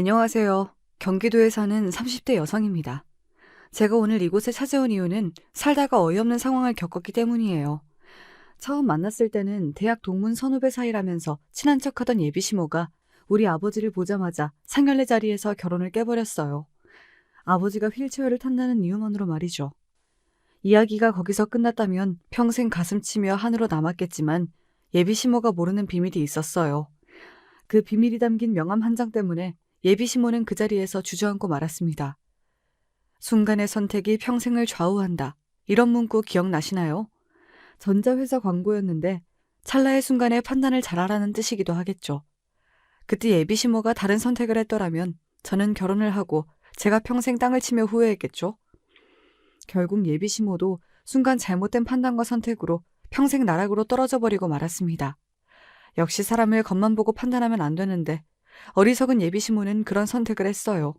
안녕하세요. 경기도에 사는 30대 여성입니다. 제가 오늘 이곳에 찾아온 이유는 살다가 어이없는 상황을 겪었기 때문이에요. 처음 만났을 때는 대학 동문 선후배 사이라면서 친한 척하던 예비 시모가 우리 아버지를 보자마자 상견례 자리에서 결혼을 깨버렸어요. 아버지가 휠체어를 탄다는 이유만으로 말이죠. 이야기가 거기서 끝났다면 평생 가슴 치며 한으로 남았겠지만 예비 시모가 모르는 비밀이 있었어요. 그 비밀이 담긴 명함 한 장 때문에 예비 시모는 그 자리에서 주저앉고 말았습니다. 순간의 선택이 평생을 좌우한다. 이런 문구 기억나시나요? 전자회사 광고였는데 찰나의 순간에 판단을 잘하라는 뜻이기도 하겠죠. 그때 예비 시모가 다른 선택을 했더라면 저는 결혼을 하고 제가 평생 땅을 치며 후회했겠죠. 결국 예비 시모도 순간 잘못된 판단과 선택으로 평생 나락으로 떨어져 버리고 말았습니다. 역시 사람을 겉만 보고 판단하면 안 되는데 어리석은 예비 시모는 그런 선택을 했어요.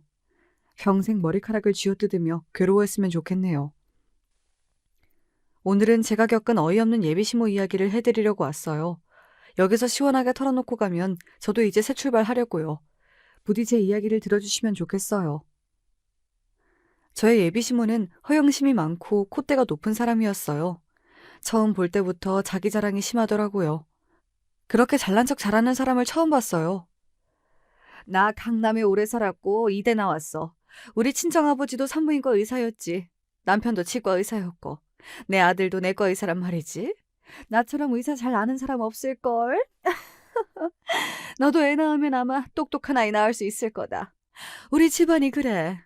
평생 머리카락을 쥐어뜯으며 괴로워했으면 좋겠네요. 오늘은 제가 겪은 어이없는 예비 시모 이야기를 해드리려고 왔어요. 여기서 시원하게 털어놓고 가면 저도 이제 새 출발하려고요. 부디 제 이야기를 들어주시면 좋겠어요. 저의 예비 시모는 허영심이 많고 콧대가 높은 사람이었어요. 처음 볼 때부터 자기 자랑이 심하더라고요. 그렇게 잘난 척 잘하는 사람을 처음 봤어요. 나 강남에 오래 살았고 이대 나왔어. 우리 친정아버지도 산부인과 의사였지. 남편도 치과 의사였고. 내 아들도 내과 의사란 말이지. 나처럼 의사 잘 아는 사람 없을걸? 너도 애 낳으면 아마 똑똑한 아이 낳을 수 있을 거다. 우리 집안이 그래.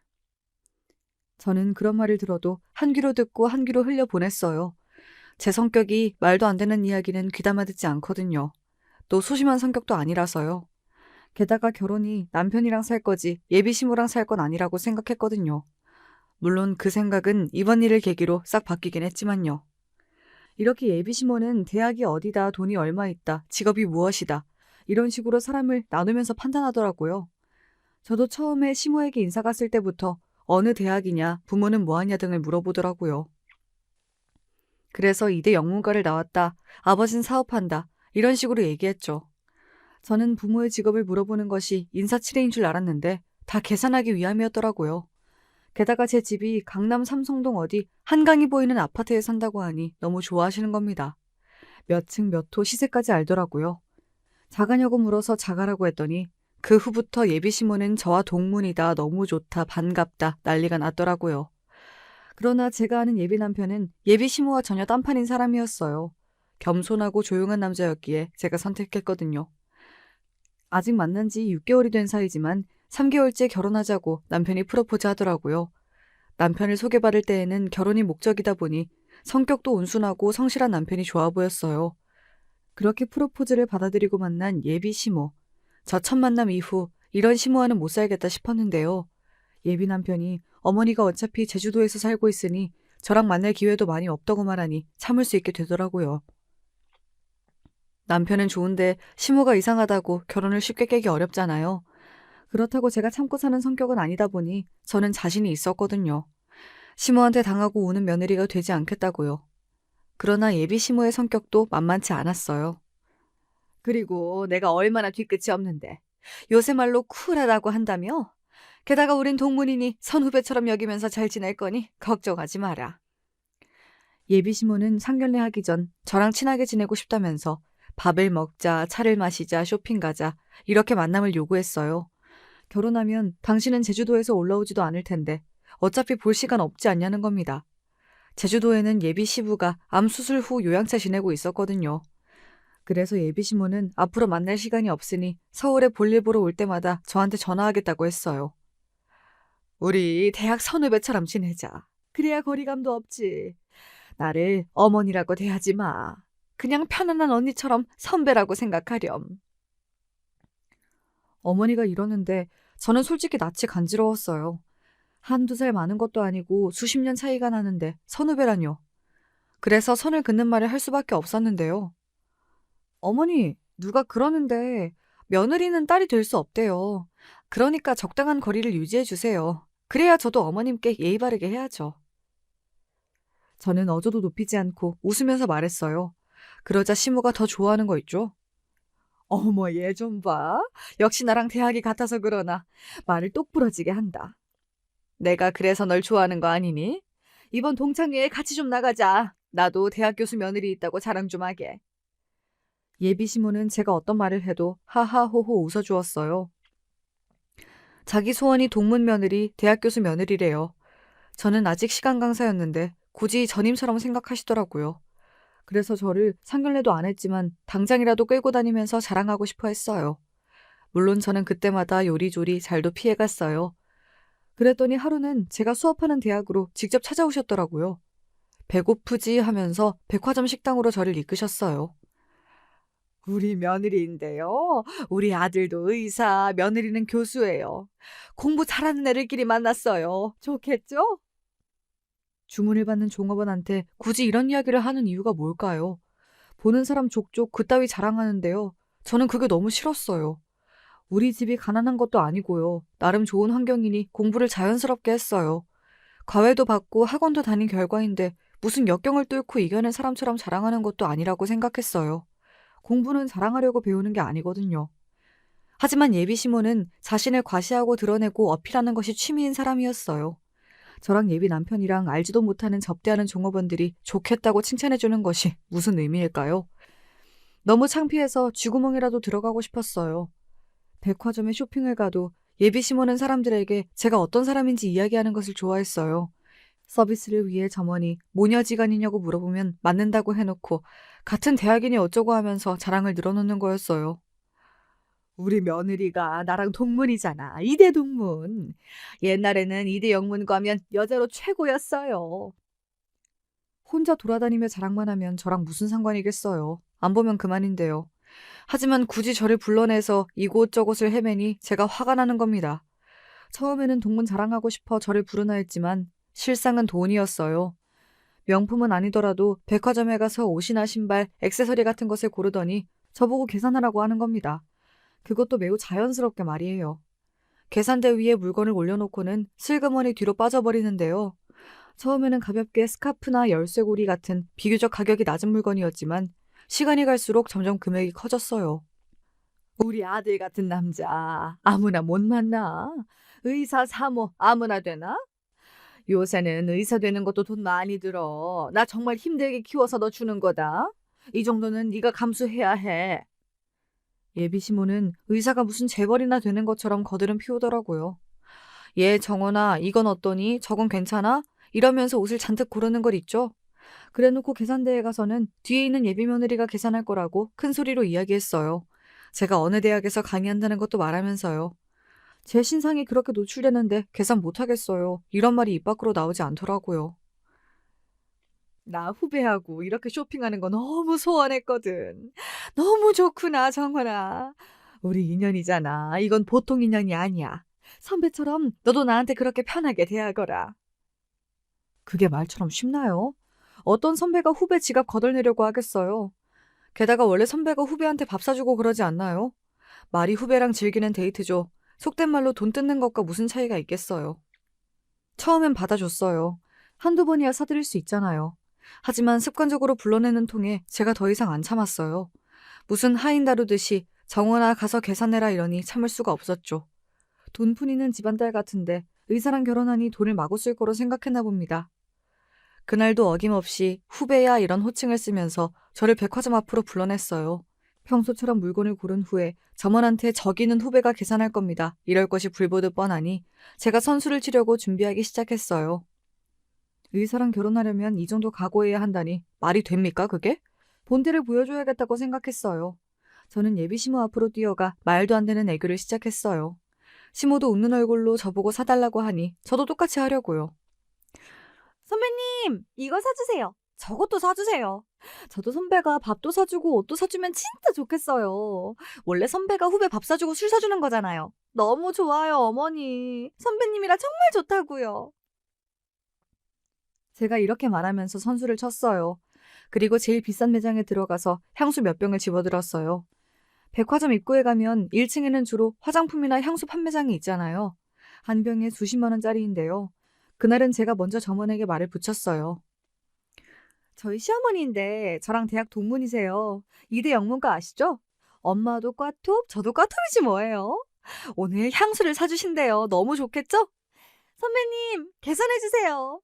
저는 그런 말을 들어도 한 귀로 듣고 한 귀로 흘려 보냈어요. 제 성격이 말도 안 되는 이야기는 귀담아 듣지 않거든요. 또 소심한 성격도 아니라서요. 게다가 결혼이 남편이랑 살 거지 예비 시모랑 살 건 아니라고 생각했거든요. 물론 그 생각은 이번 일을 계기로 싹 바뀌긴 했지만요. 이렇게 예비 시모는 대학이 어디다, 돈이 얼마 있다, 직업이 무엇이다 이런 식으로 사람을 나누면서 판단하더라고요. 저도 처음에 시모에게 인사 갔을 때부터 어느 대학이냐, 부모는 뭐하냐 등을 물어보더라고요. 그래서 이대 영문과를 나왔다, 아버진 사업한다 이런 식으로 얘기했죠. 저는 부모의 직업을 물어보는 것이 인사치레인 줄 알았는데 다 계산하기 위함이었더라고요. 게다가 제 집이 강남 삼성동 어디 한강이 보이는 아파트에 산다고 하니 너무 좋아하시는 겁니다. 몇 층 몇 호 시세까지 알더라고요. 자가냐고 물어서 자가라고 했더니 그 후부터 예비 시모는 저와 동문이다, 너무 좋다, 반갑다 난리가 났더라고요. 그러나 제가 아는 예비 남편은 예비 시모와 전혀 딴판인 사람이었어요. 겸손하고 조용한 남자였기에 제가 선택했거든요. 아직 만난 지 6개월이 된 사이지만 3개월째 결혼하자고 남편이 프로포즈 하더라고요. 남편을 소개받을 때에는 결혼이 목적이다 보니 성격도 온순하고 성실한 남편이 좋아 보였어요. 그렇게 프로포즈를 받아들이고 만난 예비 시모. 저 첫 만남 이후 이런 시모와는 못 살겠다 싶었는데요. 예비 남편이 어머니가 어차피 제주도에서 살고 있으니 저랑 만날 기회도 많이 없다고 말하니 참을 수 있게 되더라고요. 남편은 좋은데 시모가 이상하다고 결혼을 쉽게 깨기 어렵잖아요. 그렇다고 제가 참고 사는 성격은 아니다 보니 저는 자신이 있었거든요. 시모한테 당하고 우는 며느리가 되지 않겠다고요. 그러나 예비 시모의 성격도 만만치 않았어요. 그리고 내가 얼마나 뒤끝이 없는데 요새 말로 쿨하다고 한다며? 게다가 우린 동문이니 선후배처럼 여기면서 잘 지낼 거니 걱정하지 마라. 예비 시모는 상견례 하기 전 저랑 친하게 지내고 싶다면서 밥을 먹자, 차를 마시자, 쇼핑 가자 이렇게 만남을 요구했어요. 결혼하면 당신은 제주도에서 올라오지도 않을 텐데 어차피 볼 시간 없지 않냐는 겁니다. 제주도에는 예비 시부가 암 수술 후 요양차 지내고 있었거든요. 그래서 예비 시모는 앞으로 만날 시간이 없으니 서울에 볼일 보러 올 때마다 저한테 전화하겠다고 했어요. 우리 대학 선후배처럼 지내자. 그래야 거리감도 없지. 나를 어머니라고 대하지 마. 그냥 편안한 언니처럼 선배라고 생각하렴. 어머니가 이러는데 저는 솔직히 낯이 간지러웠어요. 한두 살 많은 것도 아니고 수십 년 차이가 나는데 선후배라뇨. 그래서 선을 긋는 말을 할 수밖에 없었는데요. 어머니, 누가 그러는데 며느리는 딸이 될 수 없대요. 그러니까 적당한 거리를 유지해 주세요. 그래야 저도 어머님께 예의 바르게 해야죠. 저는 어조도 높이지 않고 웃으면서 말했어요. 그러자 시모가 더 좋아하는 거 있죠? 어머, 얘 좀 봐. 역시 나랑 대학이 같아서 그러나 말을 똑부러지게 한다. 내가 그래서 널 좋아하는 거 아니니? 이번 동창회에 같이 좀 나가자. 나도 대학 교수 며느리 있다고 자랑 좀 하게. 예비 시모는 제가 어떤 말을 해도 하하호호 웃어주었어요. 자기 소원이 동문 며느리, 대학 교수 며느리래요. 저는 아직 시간 강사였는데 굳이 전임처럼 생각하시더라고요. 그래서 저를 상견례도 안 했지만 당장이라도 끌고 다니면서 자랑하고 싶어 했어요. 물론 저는 그때마다 요리조리 잘도 피해갔어요. 그랬더니 하루는 제가 수업하는 대학으로 직접 찾아오셨더라고요. 배고프지 하면서 백화점 식당으로 저를 이끄셨어요. 우리 며느리인데요. 우리 아들도 의사, 며느리는 교수예요. 공부 잘하는 애들끼리 만났어요. 좋겠죠? 주문을 받는 종업원한테 굳이 이런 이야기를 하는 이유가 뭘까요? 보는 사람 족족 그따위 자랑하는데요. 저는 그게 너무 싫었어요. 우리 집이 가난한 것도 아니고요. 나름 좋은 환경이니 공부를 자연스럽게 했어요. 과외도 받고 학원도 다닌 결과인데 무슨 역경을 뚫고 이겨낸 사람처럼 자랑하는 것도 아니라고 생각했어요. 공부는 자랑하려고 배우는 게 아니거든요. 하지만 예비 시모는 자신을 과시하고 드러내고 어필하는 것이 취미인 사람이었어요. 저랑 예비 남편이랑 알지도 못하는 접대하는 종업원들이 좋겠다고 칭찬해주는 것이 무슨 의미일까요? 너무 창피해서 쥐구멍이라도 들어가고 싶었어요. 백화점에 쇼핑을 가도 예비 시모는 사람들에게 제가 어떤 사람인지 이야기하는 것을 좋아했어요. 서비스를 위해 점원이 모녀지간이냐고 물어보면 맞는다고 해놓고 같은 대학이니 어쩌고 하면서 자랑을 늘어놓는 거였어요. 우리 며느리가 나랑 동문이잖아. 이대 동문. 옛날에는 이대 영문고 하면 여자로 최고였어요. 혼자 돌아다니며 자랑만 하면 저랑 무슨 상관이겠어요. 안 보면 그만인데요. 하지만 굳이 저를 불러내서 이곳저곳을 헤매니 제가 화가 나는 겁니다. 처음에는 동문 자랑하고 싶어 저를 부르나 했지만 실상은 돈이었어요. 명품은 아니더라도 백화점에 가서 옷이나 신발, 액세서리 같은 것을 고르더니 저보고 계산하라고 하는 겁니다. 그것도 매우 자연스럽게 말이에요. 계산대 위에 물건을 올려놓고는 슬그머니 뒤로 빠져버리는데요. 처음에는 가볍게 스카프나 열쇠고리 같은 비교적 가격이 낮은 물건이었지만 시간이 갈수록 점점 금액이 커졌어요. 우리 아들 같은 남자 아무나 못 만나. 의사 사모 아무나 되나? 요새는 의사 되는 것도 돈 많이 들어. 나 정말 힘들게 키워서 너 주는 거다. 이 정도는 네가 감수해야 해. 예비 시모는 의사가 무슨 재벌이나 되는 것처럼 거드름 피우더라고요. 얘 정원아, 이건 어떠니? 저건 괜찮아? 이러면서 옷을 잔뜩 고르는 걸 있죠. 그래놓고 계산대에 가서는 뒤에 있는 예비 며느리가 계산할 거라고 큰 소리로 이야기했어요. 제가 어느 대학에서 강의한다는 것도 말하면서요. 제 신상이 그렇게 노출되는데 계산 못하겠어요. 이런 말이 입 밖으로 나오지 않더라고요. 나 후배하고 이렇게 쇼핑하는 거 너무 소원했거든. 너무 좋구나, 정원아. 우리 인연이잖아. 이건 보통 인연이 아니야. 선배처럼 너도 나한테 그렇게 편하게 대하거라. 그게 말처럼 쉽나요? 어떤 선배가 후배 지갑 거덜내려고 하겠어요. 게다가 원래 선배가 후배한테 밥 사주고 그러지 않나요? 말이 후배랑 즐기는 데이트죠. 속된 말로 돈 뜯는 것과 무슨 차이가 있겠어요. 처음엔 받아줬어요. 한두 번이야 사드릴 수 있잖아요. 하지만 습관적으로 불러내는 통에 제가 더 이상 안 참았어요. 무슨 하인 다루듯이 정원아 가서 계산해라 이러니 참을 수가 없었죠. 돈푼이는 집안딸 같은데 의사랑 결혼하니 돈을 마구 쓸 거로 생각했나 봅니다. 그날도 어김없이 후배야 이런 호칭을 쓰면서 저를 백화점 앞으로 불러냈어요. 평소처럼 물건을 고른 후에 점원한테 저기는 후배가 계산할 겁니다. 이럴 것이 불보듯 뻔하니 제가 선수를 치려고 준비하기 시작했어요. 의사랑 결혼하려면 이 정도 각오해야 한다니 말이 됩니까 그게? 본때를 보여줘야겠다고 생각했어요. 저는 예비 시모 앞으로 뛰어가 말도 안 되는 애교를 시작했어요. 시모도 웃는 얼굴로 저보고 사달라고 하니 저도 똑같이 하려고요. 선배님, 이거 사주세요. 저것도 사주세요. 저도 선배가 밥도 사주고 옷도 사주면 진짜 좋겠어요. 원래 선배가 후배 밥 사주고 술 사주는 거잖아요. 너무 좋아요, 어머니. 선배님이라 정말 좋다고요. 제가 이렇게 말하면서 선수를 쳤어요. 그리고 제일 비싼 매장에 들어가서 향수 몇 병을 집어들었어요. 백화점 입구에 가면 1층에는 주로 화장품이나 향수 판매장이 있잖아요. 한 병에 수십만 원짜리인데요. 그날은 제가 먼저 점원에게 말을 붙였어요. 저희 시어머니인데 저랑 대학 동문이세요. 이대 영문과 아시죠? 엄마도 꽈톱, 저도 꽈톱이지 뭐예요. 오늘 향수를 사주신대요. 너무 좋겠죠? 선배님, 계산해주세요.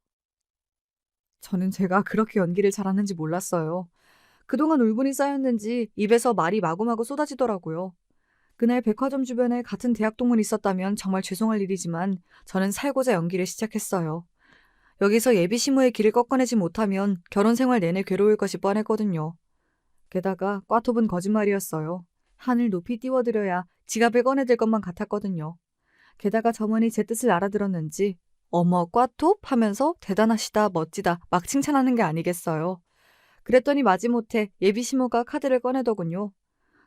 저는 제가 그렇게 연기를 잘하는지 몰랐어요. 그동안 울분이 쌓였는지 입에서 말이 마구마구 쏟아지더라고요. 그날 백화점 주변에 같은 대학 동문이 있었다면 정말 죄송할 일이지만 저는 살고자 연기를 시작했어요. 여기서 예비 시모의 길을 꺾어내지 못하면 결혼 생활 내내 괴로울 것이 뻔했거든요. 게다가 꽈톱은 거짓말이었어요. 하늘 높이 띄워드려야 지갑을 꺼내들 것만 같았거든요. 게다가 점원이 제 뜻을 알아들었는지 어머 꽈톱 하면서 대단하시다 멋지다 막 칭찬하는 게 아니겠어요. 그랬더니 마지못해 예비 시모가 카드를 꺼내더군요.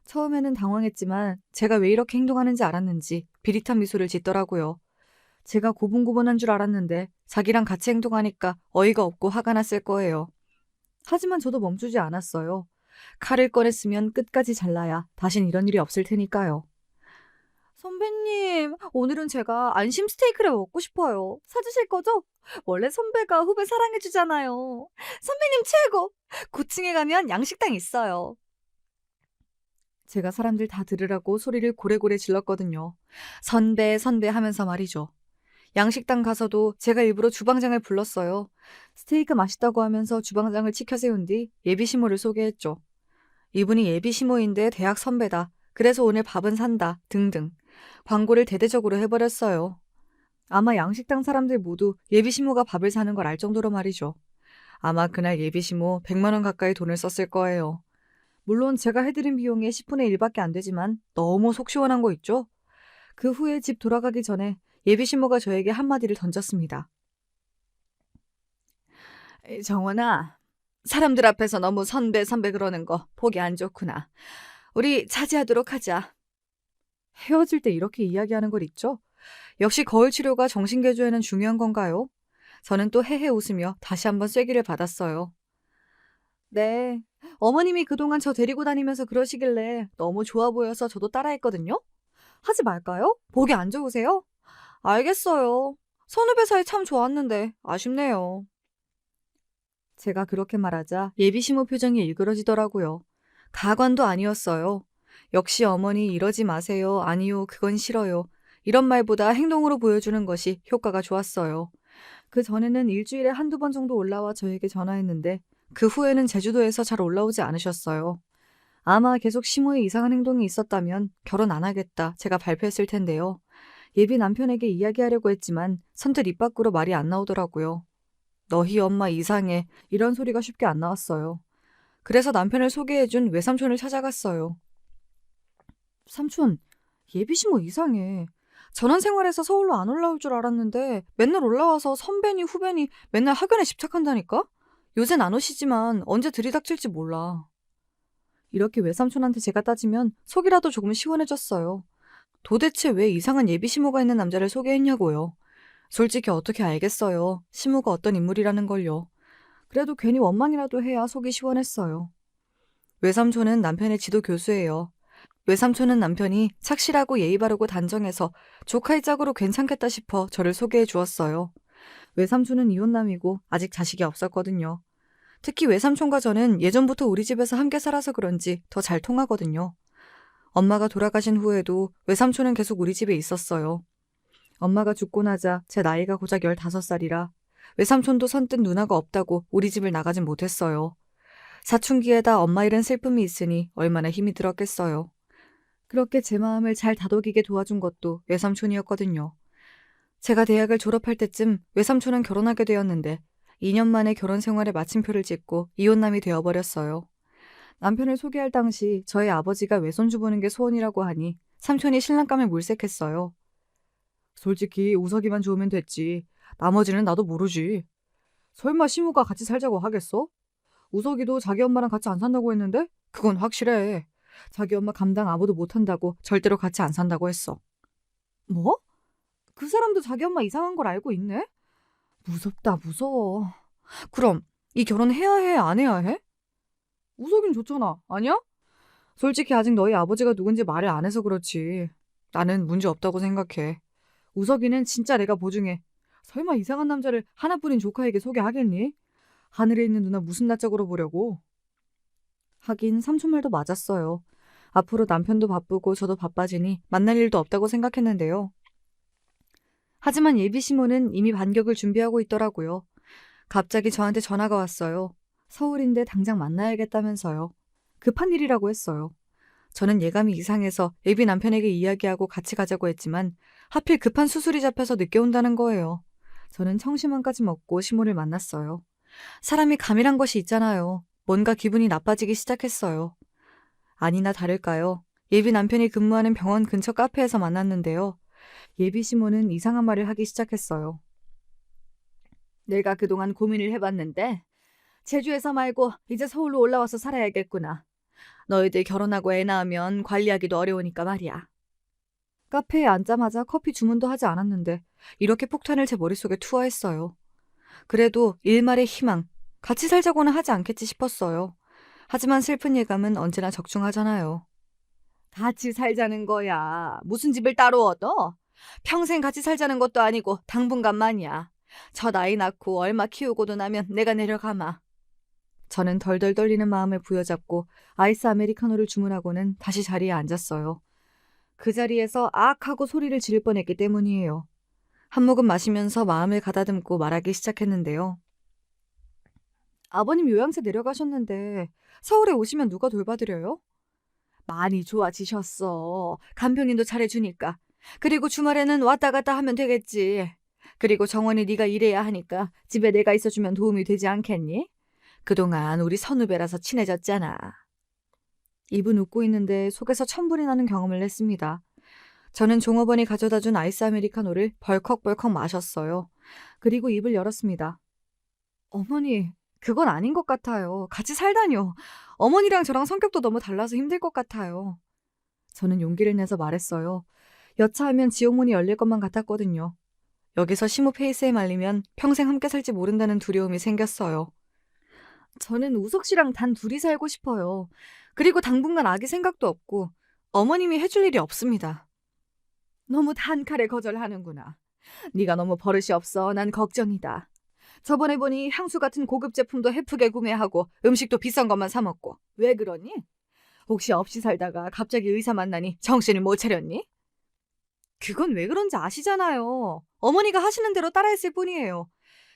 처음에는 당황했지만 제가 왜 이렇게 행동하는지 알았는지 비릿한 미소를 짓더라고요. 제가 고분고분한 줄 알았는데 자기랑 같이 행동하니까 어이가 없고 화가 났을 거예요. 하지만 저도 멈추지 않았어요. 칼을 꺼냈으면 끝까지 잘라야 다신 이런 일이 없을 테니까요. 선배님, 오늘은 제가 안심 스테이크를 먹고 싶어요. 사주실 거죠? 원래 선배가 후배 사랑해주잖아요. 선배님 최고! 고층에 가면 양식당 있어요. 제가 사람들 다 들으라고 소리를 고래고래 질렀거든요. 선배, 선배 하면서 말이죠. 양식당 가서도 제가 일부러 주방장을 불렀어요. 스테이크 맛있다고 하면서 주방장을 치켜 세운 뒤 예비시모를 소개했죠. 이분이 예비시모인데 대학 선배다. 그래서 오늘 밥은 산다. 등등. 광고를 대대적으로 해버렸어요. 아마 양식당 사람들 모두 예비시모가 밥을 사는 걸 알 정도로 말이죠. 아마 그날 예비시모 100만 원 가까이 돈을 썼을 거예요. 물론 제가 해드린 비용의 10분의 1밖에 안 되지만 너무 속 시원한 거 있죠? 그 후에 집 돌아가기 전에 예비시모가 저에게 한마디를 던졌습니다. 정원아, 사람들 앞에서 너무 선배 선배 그러는 거 보기 안 좋구나. 우리 자제하도록 하자. 헤어질 때 이렇게 이야기하는 걸 있죠? 역시 거울 치료가 정신개조에는 중요한 건가요? 저는 또 헤헤 웃으며 다시 한번 쐐기를 받았어요. 네, 어머님이 그동안 저 데리고 다니면서 그러시길래 너무 좋아 보여서 저도 따라했거든요? 하지 말까요? 보기 안 좋으세요? 알겠어요. 선후배 사이 참 좋았는데 아쉽네요. 제가 그렇게 말하자 예비시모 표정이 일그러지더라고요. 가관도 아니었어요. 역시 어머니 이러지 마세요. 아니요, 그건 싫어요. 이런 말보다 행동으로 보여주는 것이 효과가 좋았어요. 그 전에는 일주일에 한두 번 정도 올라와 저에게 전화했는데 그 후에는 제주도에서 잘 올라오지 않으셨어요. 아마 계속 시모의 이상한 행동이 있었다면 결혼 안 하겠다 제가 발표했을 텐데요. 예비 남편에게 이야기하려고 했지만 선뜻 입 밖으로 말이 안 나오더라고요. 너희 엄마 이상해. 이런 소리가 쉽게 안 나왔어요. 그래서 남편을 소개해준 외삼촌을 찾아갔어요. 삼촌, 예비시모 이상해. 전원생활에서 서울로 안 올라올 줄 알았는데 맨날 올라와서 선배니 후배니 맨날 학연에 집착한다니까? 요샌 안 오시지만 언제 들이닥칠지 몰라. 이렇게 외삼촌한테 제가 따지면 속이라도 조금 시원해졌어요. 도대체 왜 이상한 예비시모가 있는 남자를 소개했냐고요. 솔직히 어떻게 알겠어요. 시모가 어떤 인물이라는 걸요. 그래도 괜히 원망이라도 해야 속이 시원했어요. 외삼촌은 남편의 지도 교수예요. 외삼촌은 남편이 착실하고 예의 바르고 단정해서 조카의 짝으로 괜찮겠다 싶어 저를 소개해 주었어요. 외삼촌은 이혼남이고 아직 자식이 없었거든요. 특히 외삼촌과 저는 예전부터 우리 집에서 함께 살아서 그런지 더 잘 통하거든요. 엄마가 돌아가신 후에도 외삼촌은 계속 우리 집에 있었어요. 엄마가 죽고 나자 제 나이가 고작 15살이라 외삼촌도 선뜻 누나가 없다고 우리 집을 나가진 못했어요. 사춘기에다 엄마 잃은 슬픔이 있으니 얼마나 힘이 들었겠어요. 그렇게 제 마음을 잘 다독이게 도와준 것도 외삼촌이었거든요. 제가 대학을 졸업할 때쯤 외삼촌은 결혼하게 되었는데 2년 만에 결혼 생활에 마침표를 찍고 이혼남이 되어버렸어요. 남편을 소개할 당시 저희 아버지가 외손주 보는 게 소원이라고 하니 삼촌이 신랑감을 물색했어요. 솔직히 우석이만 좋으면 됐지. 나머지는 나도 모르지. 설마 시무가 같이 살자고 하겠어? 우석이도 자기 엄마랑 같이 안 산다고 했는데? 그건 확실해. 자기 엄마 감당 아무도 못한다고 절대로 같이 안 산다고 했어. 뭐? 그 사람도 자기 엄마 이상한 걸 알고 있네? 무섭다, 무서워. 그럼 이 결혼 해야 해, 안 해야 해? 우석이는 좋잖아, 아니야? 솔직히 아직 너희 아버지가 누군지 말을 안 해서 그렇지. 나는 문제 없다고 생각해. 우석이는 진짜 내가 보증해. 설마 이상한 남자를 하나뿐인 조카에게 소개하겠니? 하늘에 있는 누나 무슨 낯짝으로 보려고? 하긴 삼촌 말도 맞았어요. 앞으로 남편도 바쁘고 저도 바빠지니 만날 일도 없다고 생각했는데요. 하지만 예비 시모는 이미 반격을 준비하고 있더라고요. 갑자기 저한테 전화가 왔어요. 서울인데 당장 만나야겠다면서요. 급한 일이라고 했어요. 저는 예감이 이상해서 예비 남편에게 이야기하고 같이 가자고 했지만 하필 급한 수술이 잡혀서 늦게 온다는 거예요. 저는 청심환까지 먹고 시모를 만났어요. 사람이 감이란 것이 있잖아요. 뭔가 기분이 나빠지기 시작했어요. 아니나 다를까요? 예비 남편이 근무하는 병원 근처 카페에서 만났는데요. 예비 시모는 이상한 말을 하기 시작했어요. 내가 그동안 고민을 해봤는데 제주에서 말고 이제 서울로 올라와서 살아야겠구나. 너희들 결혼하고 애 낳으면 관리하기도 어려우니까 말이야. 카페에 앉자마자 커피 주문도 하지 않았는데 이렇게 폭탄을 제 머릿속에 투하했어요. 그래도 일말의 희망, 같이 살자고는 하지 않겠지 싶었어요. 하지만 슬픈 예감은 언제나 적중하잖아요. 같이 살자는 거야. 무슨 집을 따로 얻어? 평생 같이 살자는 것도 아니고 당분간만이야. 첫 아이 낳고 얼마 키우고도 나면 내가 내려가마. 저는 덜덜 떨리는 마음을 부여잡고 아이스 아메리카노를 주문하고는 다시 자리에 앉았어요. 그 자리에서 악 하고 소리를 지를 뻔했기 때문이에요. 한 모금 마시면서 마음을 가다듬고 말하기 시작했는데요. 아버님 요양사 내려가셨는데 서울에 오시면 누가 돌봐드려요? 많이 좋아지셨어. 간병인도 잘해주니까. 그리고 주말에는 왔다 갔다 하면 되겠지. 그리고 정원이 네가 일해야 하니까 집에 내가 있어주면 도움이 되지 않겠니? 그동안 우리 선후배라서 친해졌잖아. 입은 웃고 있는데 속에서 천불이 나는 경험을 했습니다. 저는 종업원이 가져다준 아이스 아메리카노를 벌컥벌컥 마셨어요. 그리고 입을 열었습니다. 어머니, 그건 아닌 것 같아요. 같이 살다뇨. 어머니랑 저랑 성격도 너무 달라서 힘들 것 같아요. 저는 용기를 내서 말했어요. 여차하면 지옥문이 열릴 것만 같았거든요. 여기서 시모 페이스에 말리면 평생 함께 살지 모른다는 두려움이 생겼어요. 저는 우석 씨랑 단 둘이 살고 싶어요. 그리고 당분간 아기 생각도 없고 어머님이 해줄 일이 없습니다. 너무 단칼에 거절하는구나. 네가 너무 버릇이 없어. 난 걱정이다. 저번에 보니 향수 같은 고급 제품도 헤프게 구매하고 음식도 비싼 것만 사 먹고. 왜 그러니? 혹시 없이 살다가 갑자기 의사 만나니 정신을 못 차렸니? 그건 왜 그런지 아시잖아요. 어머니가 하시는 대로 따라했을 뿐이에요.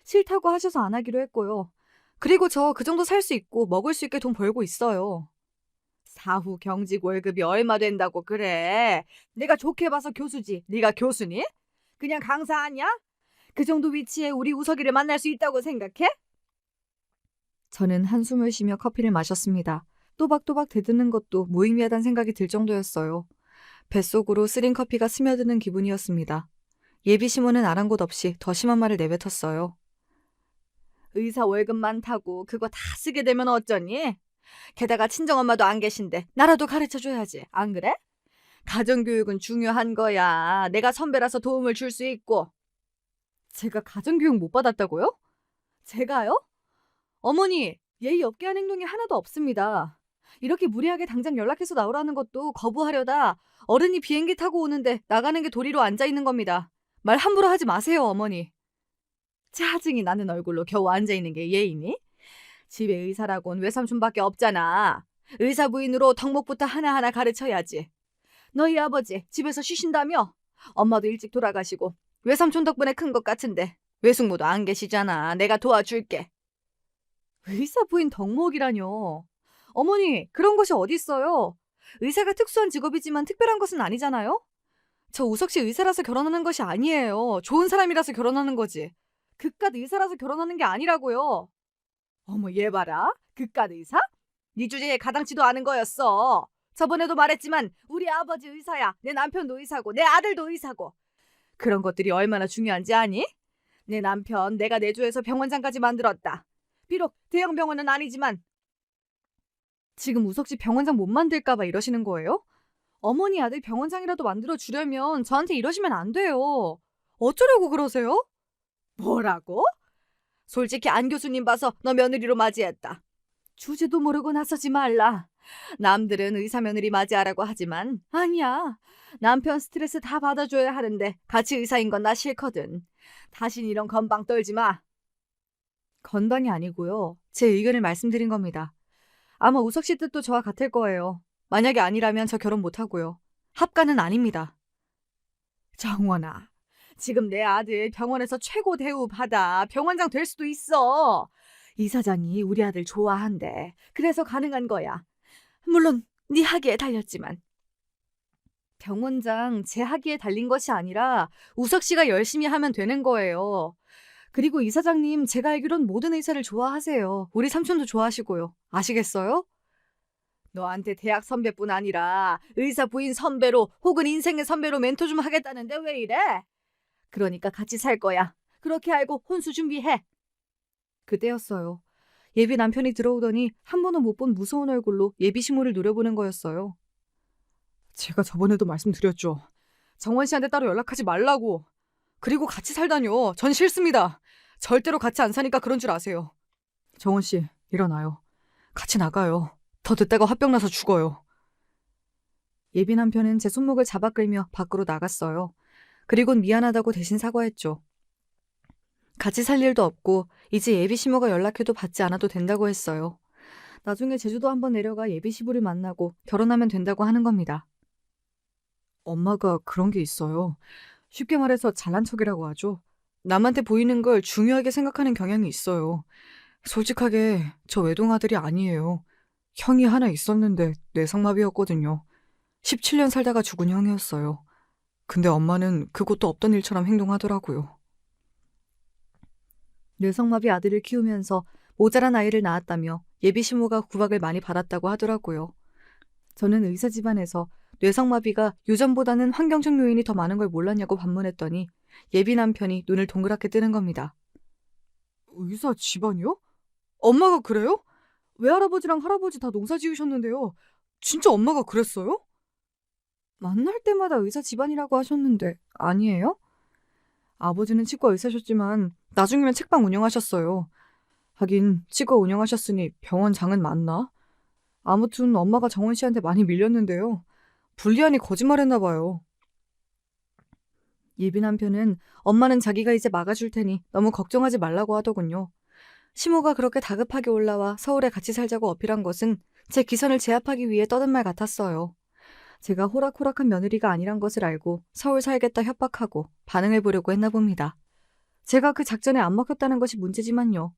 싫다고 하셔서 안 하기로 했고요. 그리고 저 그 정도 살 수 있고 먹을 수 있게 돈 벌고 있어요. 사후 경직 월급이 얼마 된다고 그래. 내가 좋게 봐서 교수지. 네가 교수니? 그냥 강사 아니야? 그 정도 위치에 우리 우석이를 만날 수 있다고 생각해? 저는 한숨을 쉬며 커피를 마셨습니다. 또박또박 대드는 것도 무의미하다는 생각이 들 정도였어요. 뱃속으로 쓰린 커피가 스며드는 기분이었습니다. 예비 시모는 아랑곳 없이 더 심한 말을 내뱉었어요. 의사 월급 많다고 그거 다 쓰게 되면 어쩌니? 게다가 친정엄마도 안 계신데 나라도 가르쳐줘야지. 안 그래? 가정교육은 중요한 거야. 내가 선배라서 도움을 줄 수 있고. 제가 가정교육 못 받았다고요? 제가요? 어머니, 예의 없게 한 행동이 하나도 없습니다. 이렇게 무리하게 당장 연락해서 나오라는 것도 거부하려다 어른이 비행기 타고 오는데 나가는 게 도리로 앉아있는 겁니다. 말 함부로 하지 마세요, 어머니. 짜증이 나는 얼굴로 겨우 앉아있는 게 예의니? 집에 의사라곤 외삼촌밖에 없잖아. 의사 부인으로 덕목부터 하나하나 가르쳐야지. 너희 아버지 집에서 쉬신다며? 엄마도 일찍 돌아가시고 외삼촌 덕분에 큰 것 같은데 외숙모도 안 계시잖아. 내가 도와줄게. 의사 부인 덕목이라뇨. 어머니, 그런 것이 어딨어요. 의사가 특수한 직업이지만 특별한 것은 아니잖아요? 저 우석 씨 의사라서 결혼하는 것이 아니에요. 좋은 사람이라서 결혼하는 거지. 그깟 의사라서 결혼하는 게 아니라고요. 어머, 얘 봐라. 그깟 의사? 네 주제에 가당치도 않은 거였어. 저번에도 말했지만 우리 아버지 의사야. 내 남편도 의사고 내 아들도 의사고. 그런 것들이 얼마나 중요한지 아니? 내 남편 내가 내조해서 병원장까지 만들었다. 비록 대형 병원은 아니지만. 지금 우석 씨 병원장 못 만들까 봐 이러시는 거예요? 어머니 아들 병원장이라도 만들어 주려면 저한테 이러시면 안 돼요. 어쩌려고 그러세요? 뭐라고? 솔직히 안 교수님 봐서 너 며느리로 맞이했다. 주제도 모르고 나서지 말라. 남들은 의사 며느리 맞이하라고 하지만 아니야. 남편 스트레스 다 받아줘야 하는데 같이 의사인 건 나 싫거든. 다신 이런 건방 떨지 마. 건방이 아니고요. 제 의견을 말씀드린 겁니다. 아마 우석 씨 뜻도 저와 같을 거예요. 만약에 아니라면 저 결혼 못하고요. 합가는 아닙니다. 정원아, 지금 내 아들 병원에서 최고 대우 받아 병원장 될 수도 있어. 이 사장이 우리 아들 좋아한대. 그래서 가능한 거야. 물론 네 학위에 달렸지만. 병원장 제 학위에 달린 것이 아니라 우석 씨가 열심히 하면 되는 거예요. 그리고 이사장님, 제가 알기론 모든 의사를 좋아하세요. 우리 삼촌도 좋아하시고요. 아시겠어요? 너한테 대학 선배뿐 아니라 의사 부인 선배로 혹은 인생의 선배로 멘토 좀 하겠다는데 왜 이래? 그러니까 같이 살 거야. 그렇게 알고 혼수 준비해. 그때였어요. 예비 남편이 들어오더니 한 번도 못 본 무서운 얼굴로 예비 시모를 노려보는 거였어요. 제가 저번에도 말씀드렸죠. 정원 씨한테 따로 연락하지 말라고. 그리고 같이 살다뇨. 전 싫습니다. 절대로 같이 안 사니까 그런 줄 아세요. 정원 씨, 일어나요. 같이 나가요. 더 듣다가 화병 나서 죽어요. 예비 남편은 제 손목을 잡아 끌며 밖으로 나갔어요. 그리곤 미안하다고 대신 사과했죠. 같이 살 일도 없고 이제 예비 시모가 연락해도 받지 않아도 된다고 했어요. 나중에 제주도 한번 내려가 예비 시부를 만나고 결혼하면 된다고 하는 겁니다. 엄마가 그런 게 있어요. 쉽게 말해서 잘난 척이라고 하죠. 남한테 보이는 걸 중요하게 생각하는 경향이 있어요. 솔직하게 저 외동아들이 아니에요. 형이 하나 있었는데 뇌성마비였거든요. 17년 살다가 죽은 형이었어요. 근데 엄마는 그것도 없던 일처럼 행동하더라고요. 뇌성마비 아들을 키우면서 모자란 아이를 낳았다며 예비 시모가 구박을 많이 받았다고 하더라고요. 저는 의사 집안에서 뇌성마비가 유전보다는 환경적 요인이 더 많은 걸 몰랐냐고 반문했더니 예비 남편이 눈을 동그랗게 뜨는 겁니다. 의사 집안이요? 엄마가 그래요? 외할아버지랑 할아버지 다 농사 지으셨는데요. 진짜 엄마가 그랬어요? 만날 때마다 의사 집안이라고 하셨는데 아니에요? 아버지는 치과 의사셨지만 나중에는 책방 운영하셨어요. 하긴 치과 운영하셨으니 병원장은 맞나? 아무튼 엄마가 정원 씨한테 많이 밀렸는데요. 불리하니 거짓말했나 봐요. 예비 남편은 엄마는 자기가 이제 막아줄 테니 너무 걱정하지 말라고 하더군요. 시모가 그렇게 다급하게 올라와 서울에 같이 살자고 어필한 것은 제 기선을 제압하기 위해 떠든 말 같았어요. 제가 호락호락한 며느리가 아니란 것을 알고 서울 살겠다 협박하고 반응을 보려고 했나 봅니다. 제가 그 작전에 안 먹혔다는 것이 문제지만요.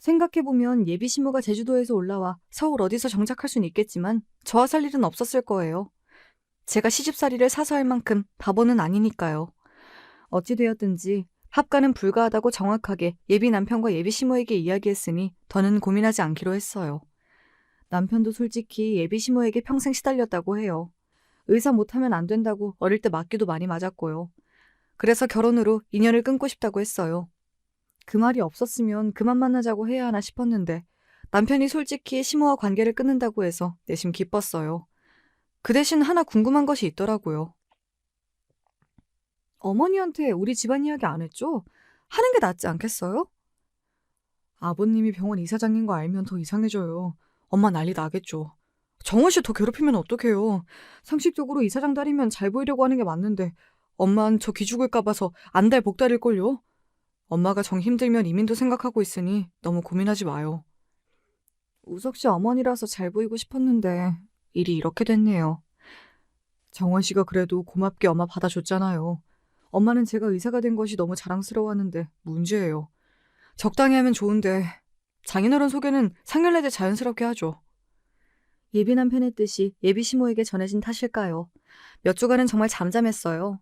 생각해보면 예비 시모가 제주도에서 올라와 서울 어디서 정착할 수는 있겠지만 저와 살 일은 없었을 거예요. 제가 시집살이를 사서 할 만큼 바보는 아니니까요. 어찌되었든지 합가는 불가하다고 정확하게 예비 남편과 예비 시모에게 이야기했으니 더는 고민하지 않기로 했어요. 남편도 솔직히 예비 시모에게 평생 시달렸다고 해요. 의사 못하면 안 된다고 어릴 때 맞기도 많이 맞았고요. 그래서 결혼으로 인연을 끊고 싶다고 했어요. 그 말이 없었으면 그만 만나자고 해야 하나 싶었는데 남편이 솔직히 시모와 관계를 끊는다고 해서 내심 기뻤어요. 그 대신 하나 궁금한 것이 있더라고요. 어머니한테 우리 집안 이야기 안 했죠? 하는 게 낫지 않겠어요? 아버님이 병원 이사장인 거 알면 더 이상해져요. 엄마 난리 나겠죠. 정원 씨 더 괴롭히면 어떡해요. 상식적으로 이사장 딸이면 잘 보이려고 하는 게 맞는데 엄만 저 기죽을까 봐서 안달 복달일걸요. 엄마가 정 힘들면 이민도 생각하고 있으니 너무 고민하지 마요. 우석 씨 어머니라서 잘 보이고 싶었는데 일이 이렇게 됐네요. 정원 씨가 그래도 고맙게 엄마 받아줬잖아요. 엄마는 제가 의사가 된 것이 너무 자랑스러워하는데 문제예요. 적당히 하면 좋은데 장인어른 소개는 상견례 때 자연스럽게 하죠. 예비 남편의 뜻이 예비 시모에게 전해진 탓일까요? 몇 주간은 정말 잠잠했어요.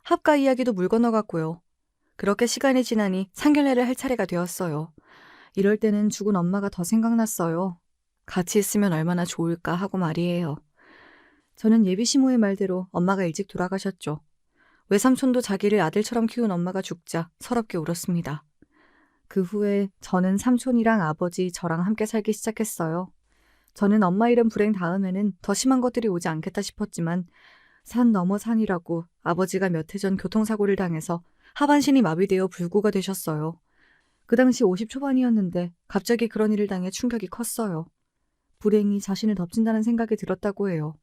합가 이야기도 물 건너갔고요. 그렇게 시간이 지나니 상견례를 할 차례가 되었어요. 이럴 때는 죽은 엄마가 더 생각났어요. 같이 있으면 얼마나 좋을까 하고 말이에요. 저는 예비 시모의 말대로 엄마가 일찍 돌아가셨죠. 외삼촌도 자기를 아들처럼 키운 엄마가 죽자 서럽게 울었습니다. 그 후에 저는 삼촌이랑 아버지, 저랑 함께 살기 시작했어요. 저는 엄마 잃은 불행 다음에는 더 심한 것들이 오지 않겠다 싶었지만 산 넘어 산이라고 아버지가 몇 해 전 교통사고를 당해서 하반신이 마비되어 불구가 되셨어요. 그 당시 50 초반이었는데 갑자기 그런 일을 당해 충격이 컸어요. 불행이 자신을 덮친다는 생각이 들었다고 해요.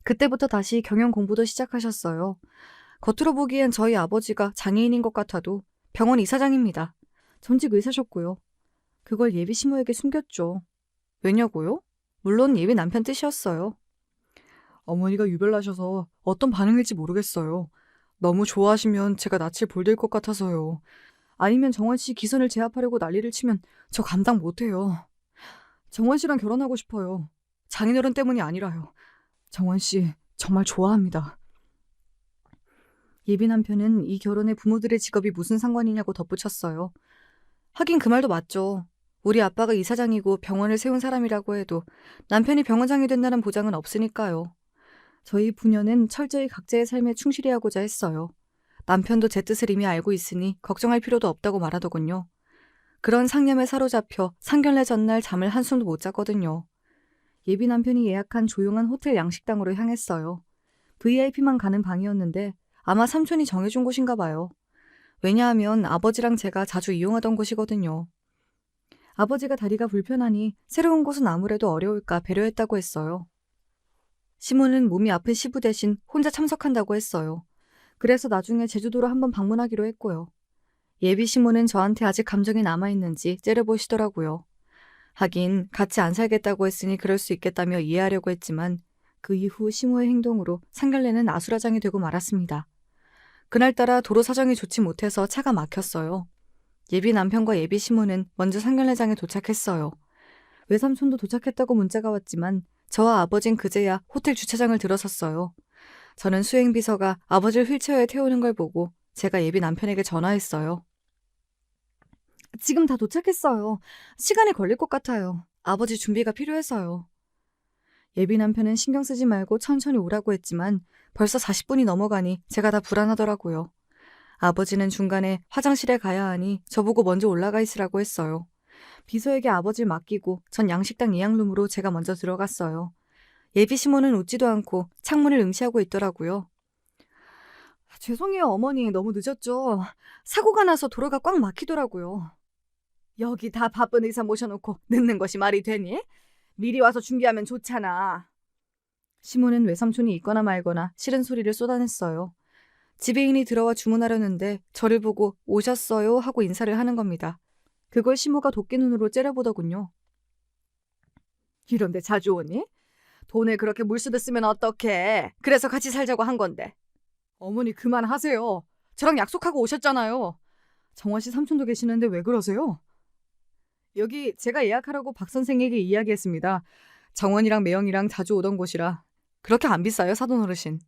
그때부터 다시 경영 공부도 시작하셨어요. 겉으로 보기엔 저희 아버지가 장애인인 것 같아도 병원 이사장입니다. 전직 의사셨고요. 그걸 예비 시모에게 숨겼죠. 왜냐고요? 물론 예비 남편 뜻이었어요. 어머니가 유별나셔서 어떤 반응일지 모르겠어요. 너무 좋아하시면 제가 낯을 볼들 것 같아서요. 아니면 정원 씨 기선을 제압하려고 난리를 치면 저 감당 못해요. 정원 씨랑 결혼하고 싶어요. 장인어른 때문이 아니라요. 정원 씨 정말 좋아합니다. 예비 남편은 이 결혼에 부모들의 직업이 무슨 상관이냐고 덧붙였어요. 하긴 그 말도 맞죠. 우리 아빠가 이사장이고 병원을 세운 사람이라고 해도 남편이 병원장이 된다는 보장은 없으니까요. 저희 부녀는 철저히 각자의 삶에 충실히 하고자 했어요. 남편도 제 뜻을 이미 알고 있으니 걱정할 필요도 없다고 말하더군요. 그런 상념에 사로잡혀 상견례 전날 잠을 한숨도 못 잤거든요. 예비 남편이 예약한 조용한 호텔 양식당으로 향했어요. VIP만 가는 방이었는데 아마 삼촌이 정해준 곳인가 봐요. 왜냐하면 아버지랑 제가 자주 이용하던 곳이거든요. 아버지가 다리가 불편하니 새로운 곳은 아무래도 어려울까 배려했다고 했어요. 시모는 몸이 아픈 시부 대신 혼자 참석한다고 했어요. 그래서 나중에 제주도로 한번 방문하기로 했고요. 예비 시모는 저한테 아직 감정이 남아있는지 째려보시더라고요. 하긴 같이 안 살겠다고 했으니 그럴 수 있겠다며 이해하려고 했지만 그 이후 시모의 행동으로 상견례는 아수라장이 되고 말았습니다. 그날따라 도로 사정이 좋지 못해서 차가 막혔어요. 예비 남편과 예비 시모는 먼저 상견례장에 도착했어요. 외삼촌도 도착했다고 문자가 왔지만 저와 아버진 그제야 호텔 주차장을 들어섰어요. 저는 수행비서가 아버지를 휠체어에 태우는 걸 보고 제가 예비 남편에게 전화했어요. 지금 다 도착했어요. 시간이 걸릴 것 같아요. 아버지 준비가 필요해서요. 예비 남편은 신경 쓰지 말고 천천히 오라고 했지만 벌써 40분이 넘어가니 제가 다 불안하더라고요. 아버지는 중간에 화장실에 가야 하니 저보고 먼저 올라가 있으라고 했어요. 비서에게 아버지를 맡기고 전 양식당 예약룸으로 제가 먼저 들어갔어요. 예비 시모는 웃지도 않고 창문을 응시하고 있더라고요. 죄송해요, 어머니. 너무 늦었죠. 사고가 나서 도로가 꽉 막히더라고요. 여기 다 바쁜 의사 모셔놓고 늦는 것이 말이 되니? 미리 와서 준비하면 좋잖아. 시모는 외삼촌이 있거나 말거나 싫은 소리를 쏟아냈어요. 지배인이 들어와 주문하려는데 저를 보고 오셨어요 하고 인사를 하는 겁니다. 그걸 시모가 도끼눈으로 째려보더군요. 이런데 자주 오니? 돈을 그렇게 물쓰듯 쓰면 어떡해. 그래서 같이 살자고 한 건데. 어머니 그만하세요. 저랑 약속하고 오셨잖아요. 정원 씨 삼촌도 계시는데 왜 그러세요? 여기 제가 예약하라고 박 선생에게 이야기했습니다. 정원이랑 매형이랑 자주 오던 곳이라. 그렇게 안 비싸요, 사돈 어르신.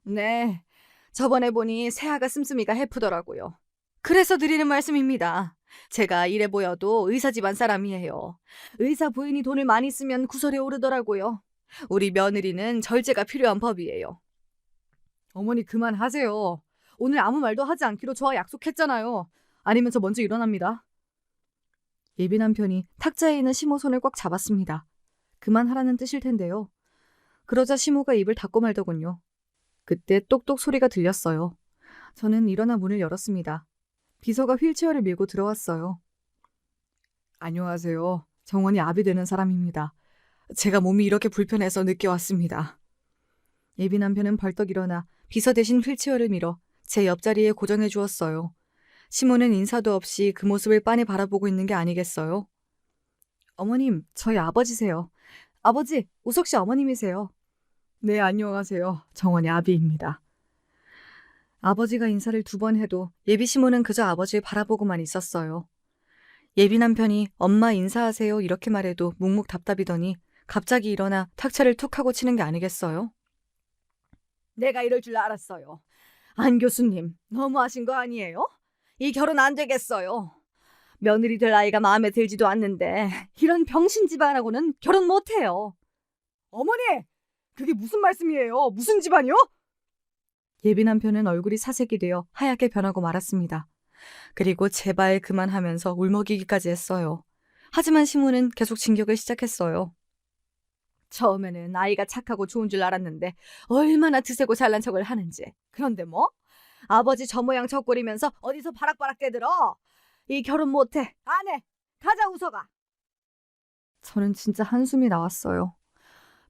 네, 저번에 보니 새아가 씀씀이가 해프더라고요. 그래서 드리는 말씀입니다. 제가 이래 보여도 의사 집안 사람이에요. 의사 부인이 돈을 많이 쓰면 구설에 오르더라고요. 우리 며느리는 절제가 필요한 법이에요. 어머니 그만하세요. 오늘 아무 말도 하지 않기로 저와 약속했잖아요. 아니면 저 먼저 일어납니다. 예비 남편이 탁자에 있는 시모 손을 꽉 잡았습니다. 그만하라는 뜻일 텐데요. 그러자 시모가 입을 닫고 말더군요. 그때 똑똑 소리가 들렸어요. 저는 일어나 문을 열었습니다. 비서가 휠체어를 밀고 들어왔어요. 안녕하세요. 정원이 아비 되는 사람입니다. 제가 몸이 이렇게 불편해서 늦게 왔습니다. 예비 남편은 벌떡 일어나 비서 대신 휠체어를 밀어 제 옆자리에 고정해 주었어요. 시모는 인사도 없이 그 모습을 빤히 바라보고 있는 게 아니겠어요? 어머님, 저희 아버지세요. 아버지, 우석 씨 어머님이세요. 네, 안녕하세요. 정원이 아비입니다. 아버지가 인사를 2번 해도 예비 시모는 그저 아버지를 바라보고만 있었어요. 예비 남편이 엄마 인사하세요 이렇게 말해도 묵묵 답답이더니 갑자기 일어나 탁차를 툭 하고 치는 게 아니겠어요? 내가 이럴 줄 알았어요. 안 교수님, 너무하신 거 아니에요? 이 결혼 안 되겠어요. 며느리 될 나이가 마음에 들지도 않는데 이런 병신 집안하고는 결혼 못해요. 어머니! 그게 무슨 말씀이에요? 무슨 집안이요? 예비 남편은 얼굴이 사색이 되어 하얗게 변하고 말았습니다. 그리고 제발 그만하면서 울먹이기까지 했어요. 하지만 시모는 계속 진격을 시작했어요. 처음에는 아이가 착하고 좋은 줄 알았는데 얼마나 드세고 잘난 척을 하는지. 그런데 뭐? 아버지 저 모양 저 꼴이면서 어디서 바락바락 대들어? 이 결혼 못해. 안 해. 가자 우석아. 저는 진짜 한숨이 나왔어요.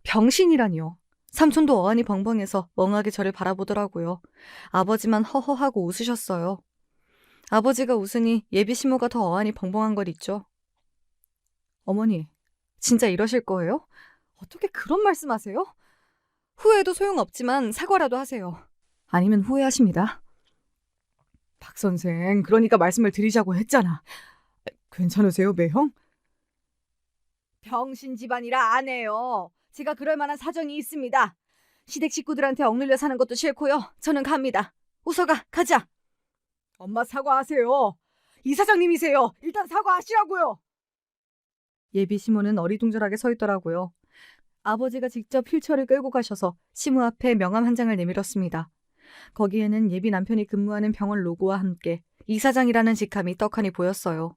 병신이라니요. 삼촌도 어안이 벙벙해서 멍하게 저를 바라보더라고요. 아버지만 허허하고 웃으셨어요. 아버지가 웃으니 예비 시모가 더 어안이 벙벙한 걸 있죠. 어머니, 진짜 이러실 거예요? 어떻게 그런 말씀하세요? 후회도 소용없지만 사과라도 하세요. 아니면 후회하십니다. 박 선생, 그러니까 말씀을 드리자고 했잖아. 괜찮으세요, 매형? 병신 집안이라 안 해요. 제가 그럴 만한 사정이 있습니다. 시댁 식구들한테 억눌려 사는 것도 싫고요. 저는 갑니다. 우서가, 가자. 엄마 사과하세요. 이사장님이세요. 일단 사과하시라고요. 예비 시모는 어리둥절하게 서 있더라고요. 아버지가 직접 휠체어를 끌고 가셔서 시모 앞에 명함 한 장을 내밀었습니다. 거기에는 예비 남편이 근무하는 병원 로고와 함께 이사장이라는 직함이 떡하니 보였어요.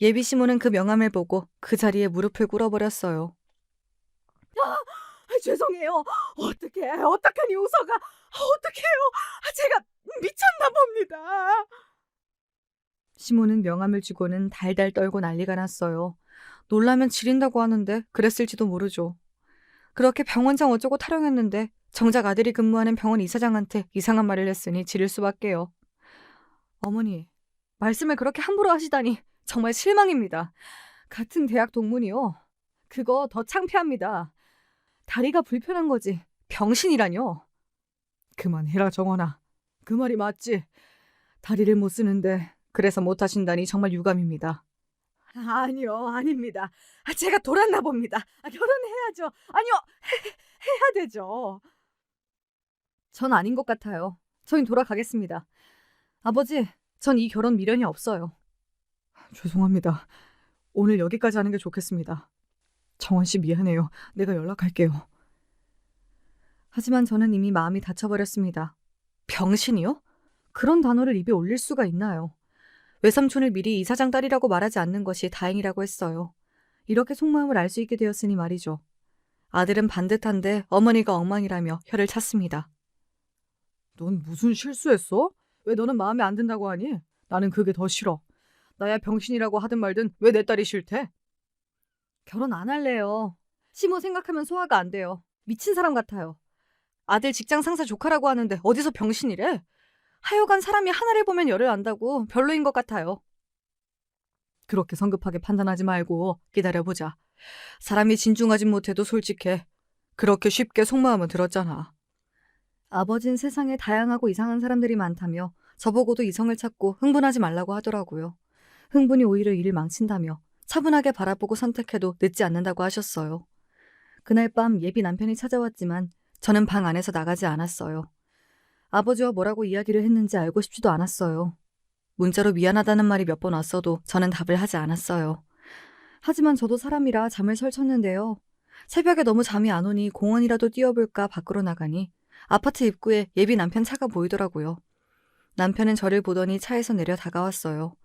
예비 시모는 그 명함을 보고 그 자리에 무릎을 꿇어버렸어요. 죄송해요. 어떡하니 우서가. 어떡해요. 제가 미쳤나 봅니다. 시모는 명함을 쥐고는 달달 떨고 난리가 났어요. 놀라면 지린다고 하는데 그랬을지도 모르죠. 그렇게 병원장 어쩌고 타령했는데 정작 아들이 근무하는 병원 이사장한테 이상한 말을 했으니 지를 수밖에요. 어머니, 말씀을 그렇게 함부로 하시다니 정말 실망입니다. 같은 대학 동문이요. 그거 더 창피합니다. 다리가 불편한 거지 병신이라뇨. 그만해라 정원아. 그 말이 맞지. 다리를 못 쓰는데 그래서 못 하신다니 정말 유감입니다. 아니요, 아닙니다. 제가 돌았나 봅니다. 결혼해야죠. 아니요, 해야 되죠. 전 아닌 것 같아요. 저희 돌아가겠습니다. 아버지, 전 이 결혼 미련이 없어요. 죄송합니다. 오늘 여기까지 하는 게 좋겠습니다. 정원 씨 미안해요. 내가 연락할게요. 하지만 저는 이미 마음이 닫혀버렸습니다. 병신이요? 그런 단어를 입에 올릴 수가 있나요? 외삼촌을 미리 이사장 딸이라고 말하지 않는 것이 다행이라고 했어요. 이렇게 속마음을 알 수 있게 되었으니 말이죠. 아들은 반듯한데 어머니가 엉망이라며 혀를 찼습니다. 넌 무슨 실수했어? 왜 너는 마음에 안 든다고 하니? 나는 그게 더 싫어. 나야 병신이라고 하든 말든 왜 내 딸이 싫대? 결혼 안 할래요. 시모 생각하면 소화가 안 돼요. 미친 사람 같아요. 아들 직장 상사 조카라고 하는데 어디서 병신이래? 하여간 사람이 하나를 보면 열을 안다고 별로인 것 같아요. 그렇게 성급하게 판단하지 말고 기다려보자. 사람이 진중하진 못해도 솔직해. 그렇게 쉽게 속마음은 들었잖아. 아버진 세상에 다양하고 이상한 사람들이 많다며 저보고도 이성을 찾고 흥분하지 말라고 하더라고요. 흥분이 오히려 일을 망친다며 차분하게 바라보고 선택해도 늦지 않는다고 하셨어요. 그날 밤 예비 남편이 찾아왔지만 저는 방 안에서 나가지 않았어요. 아버지와 뭐라고 이야기를 했는지 알고 싶지도 않았어요. 문자로 미안하다는 말이 몇 번 왔어도 저는 답을 하지 않았어요. 하지만 저도 사람이라 잠을 설쳤는데요. 새벽에 너무 잠이 안 오니 공원이라도 뛰어볼까 밖으로 나가니 아파트 입구에 예비 남편 차가 보이더라고요. 남편은 저를 보더니 차에서 내려 다가왔어요.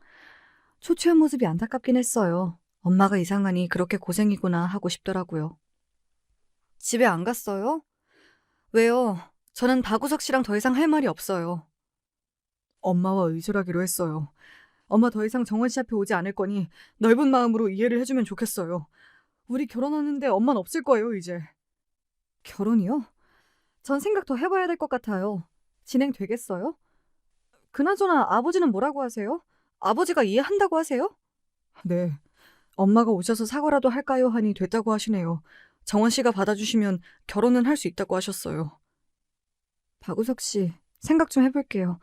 초췌한 모습이 안타깝긴 했어요. 엄마가 이상하니 그렇게 고생이구나 하고 싶더라고요. 집에 안 갔어요? 왜요? 저는 박우석 씨랑 더 이상 할 말이 없어요. 엄마와 의절하기로 했어요. 엄마 더 이상 정원 씨 앞에 오지 않을 거니 넓은 마음으로 이해를 해주면 좋겠어요. 우리 결혼하는데 엄마는 없을 거예요, 이제. 결혼이요? 전 생각 더 해봐야 될 것 같아요. 진행되겠어요? 그나저나 아버지는 뭐라고 하세요? 아버지가 이해한다고 하세요? 네. 엄마가 오셔서 사과라도 할까요? 하니 됐다고 하시네요. 정원 씨가 받아주시면 결혼은 할 수 있다고 하셨어요. 박우석 씨, 생각 좀 해볼게요.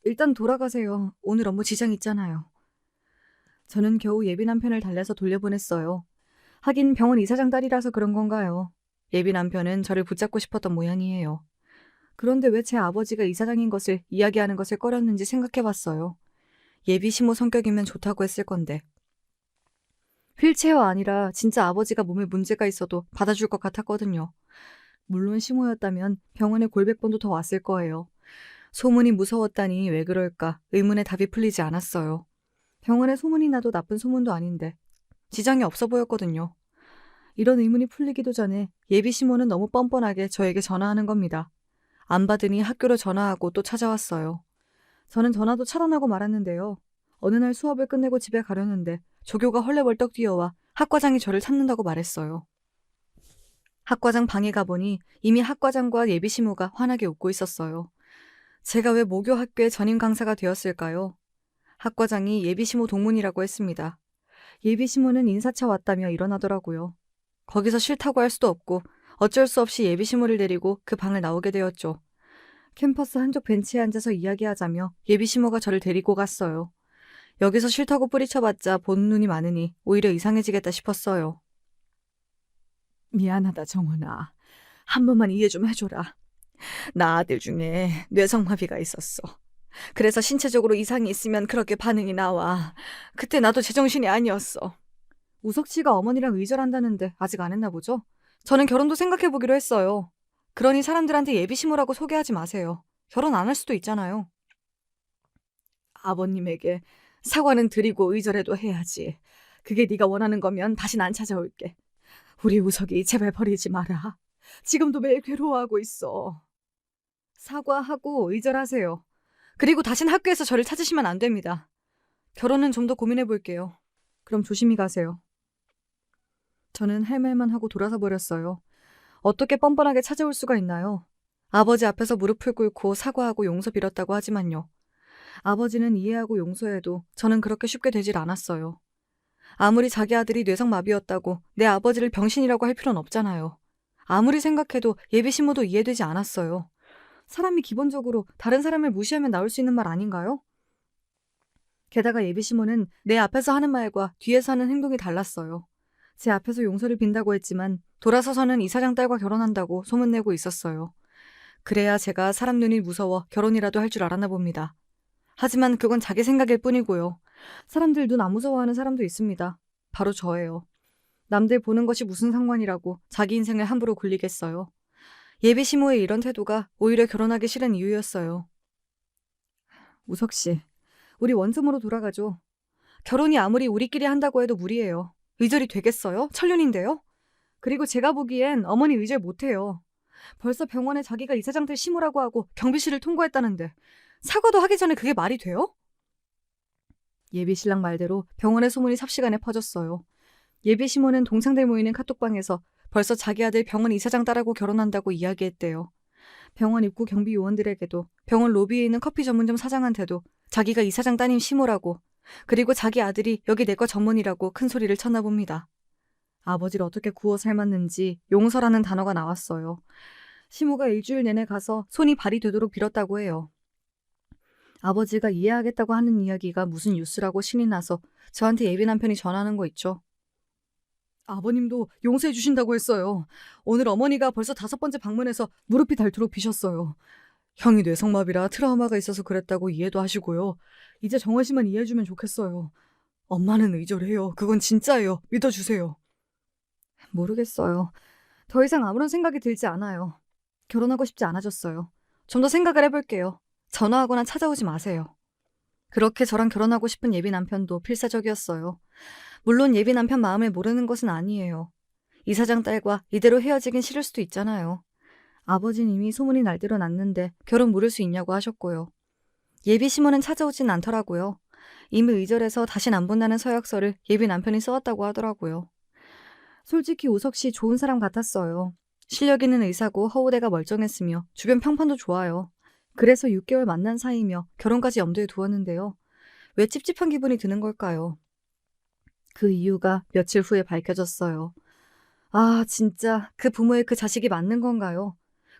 일단 돌아가세요. 오늘 업무 지장 있잖아요. 저는 겨우 예비 남편을 달래서 돌려보냈어요. 하긴 병원 이사장 딸이라서 그런 건가요? 예비 남편은 저를 붙잡고 싶었던 모양이에요. 그런데 왜 제 아버지가 이사장인 것을 이야기하는 것을 꺼렸는지 생각해봤어요. 예비 시모 성격이면 좋다고 했을 건데. 휠체어 아니라 진짜 아버지가 몸에 문제가 있어도 받아줄 것 같았거든요. 물론 시모였다면 병원에 골백번도 더 왔을 거예요. 소문이 무서웠다니 왜 그럴까 의문에 답이 풀리지 않았어요. 병원에 소문이 나도 나쁜 소문도 아닌데 지장이 없어 보였거든요. 이런 의문이 풀리기도 전에 예비 시모는 너무 뻔뻔하게 저에게 전화하는 겁니다. 안 받으니 학교로 전화하고 또 찾아왔어요. 저는 전화도 차단하고 말았는데요. 어느 날 수업을 끝내고 집에 가려는데 조교가 헐레벌떡 뛰어와 학과장이 저를 찾는다고 말했어요. 학과장 방에 가보니 이미 학과장과 예비 시모가 환하게 웃고 있었어요. 제가 왜 모교 학교의 전임 강사가 되었을까요? 학과장이 예비 시모 동문이라고 했습니다. 예비 시모는 인사차 왔다며 일어나더라고요. 거기서 싫다고 할 수도 없고 어쩔 수 없이 예비 시모를 데리고 그 방을 나오게 되었죠. 캠퍼스 한쪽 벤치에 앉아서 이야기하자며 예비 시모가 저를 데리고 갔어요. 여기서 싫다고 뿌리쳐봤자 보는 눈이 많으니 오히려 이상해지겠다 싶었어요. 미안하다, 정원아. 한 번만 이해 좀 해줘라. 나 아들 중에 뇌성마비가 있었어. 그래서 신체적으로 이상이 있으면 그렇게 반응이 나와. 그때 나도 제정신이 아니었어. 우석 씨가 어머니랑 의절한다는데 아직 안 했나 보죠? 저는 결혼도 생각해보기로 했어요. 그러니 사람들한테 예비 시모라고 소개하지 마세요. 결혼 안 할 수도 있잖아요. 아버님에게 사과는 드리고 의절해도 해야지. 그게 네가 원하는 거면 다신 안 찾아올게. 우리 우석이 제발 버리지 마라. 지금도 매일 괴로워하고 있어. 사과하고 의절하세요. 그리고 다신 학교에서 저를 찾으시면 안 됩니다. 결혼은 좀 더 고민해볼게요. 그럼 조심히 가세요. 저는 할 말만 하고 돌아서 버렸어요. 어떻게 뻔뻔하게 찾아올 수가 있나요? 아버지 앞에서 무릎을 꿇고 사과하고 용서 빌었다고 하지만요. 아버지는 이해하고 용서해도 저는 그렇게 쉽게 되질 않았어요. 아무리 자기 아들이 뇌성마비였다고 내 아버지를 병신이라고 할 필요는 없잖아요. 아무리 생각해도 예비 시모도 이해되지 않았어요. 사람이 기본적으로 다른 사람을 무시하면 나올 수 있는 말 아닌가요? 게다가 예비 시모는 내 앞에서 하는 말과 뒤에서 하는 행동이 달랐어요. 제 앞에서 용서를 빈다고 했지만 돌아서서는 이사장 딸과 결혼한다고 소문내고 있었어요. 그래야 제가 사람 눈이 무서워 결혼이라도 할 줄 알았나 봅니다. 하지만 그건 자기 생각일 뿐이고요. 사람들 눈 안 무서워하는 사람도 있습니다. 바로 저예요. 남들 보는 것이 무슨 상관이라고 자기 인생을 함부로 굴리겠어요. 예비 시모의 이런 태도가 오히려 결혼하기 싫은 이유였어요. 우석 씨, 우리 원점으로 돌아가죠. 결혼이 아무리 우리끼리 한다고 해도 무리예요. 의절이 되겠어요? 천륜인데요? 그리고 제가 보기엔 어머니 의절 못해요. 벌써 병원에 자기가 이사장들 시모라고 하고 경비실을 통과했다는데 사과도 하기 전에 그게 말이 돼요? 예비 신랑 말대로 병원의 소문이 삽시간에 퍼졌어요. 예비 시모는 동창들 모이는 카톡방에서 벌써 자기 아들 병원 이사장 딸하고 결혼한다고 이야기했대요. 병원 입구 경비 요원들에게도 병원 로비에 있는 커피 전문점 사장한테도 자기가 이사장 따님 시모라고, 그리고 자기 아들이 여기 내 거 전문이라고 큰 소리를 쳤나 봅니다. 아버지를 어떻게 구워 삶았는지 용서라는 단어가 나왔어요. 시모가 일주일 내내 가서 손이 발이 되도록 빌었다고 해요. 아버지가 이해하겠다고 하는 이야기가 무슨 뉴스라고 신이 나서 저한테 예비 남편이 전하는 거 있죠. 아버님도 용서해 주신다고 했어요. 오늘 어머니가 벌써 5번째 방문해서 무릎이 닳도록 비셨어요. 형이 뇌성마비라 트라우마가 있어서 그랬다고 이해도 하시고요. 이제 정원 씨만 이해해주면 좋겠어요. 엄마는 의절해요. 그건 진짜예요. 믿어주세요. 모르겠어요. 더 이상 아무런 생각이 들지 않아요. 결혼하고 싶지 않아졌어요. 좀 더 생각을 해볼게요. 전화하거나 찾아오지 마세요. 그렇게 저랑 결혼하고 싶은 예비 남편도 필사적이었어요. 물론 예비 남편 마음을 모르는 것은 아니에요. 이사장 딸과 이대로 헤어지긴 싫을 수도 있잖아요. 아버지는 이미 소문이 날대로 났는데 결혼 물을 수 있냐고 하셨고요. 예비 시모는 찾아오진 않더라고요. 이미 의절해서 다신 안 본다는 서약서를 예비 남편이 써왔다고 하더라고요. 솔직히 우석 씨 좋은 사람 같았어요. 실력 있는 의사고 허우대가 멀쩡했으며 주변 평판도 좋아요. 그래서 6개월 만난 사이며 결혼까지 염두에 두었는데요. 왜 찝찝한 기분이 드는 걸까요? 그 이유가 며칠 후에 밝혀졌어요. 아, 진짜 그 부모의 그 자식이 맞는 건가요?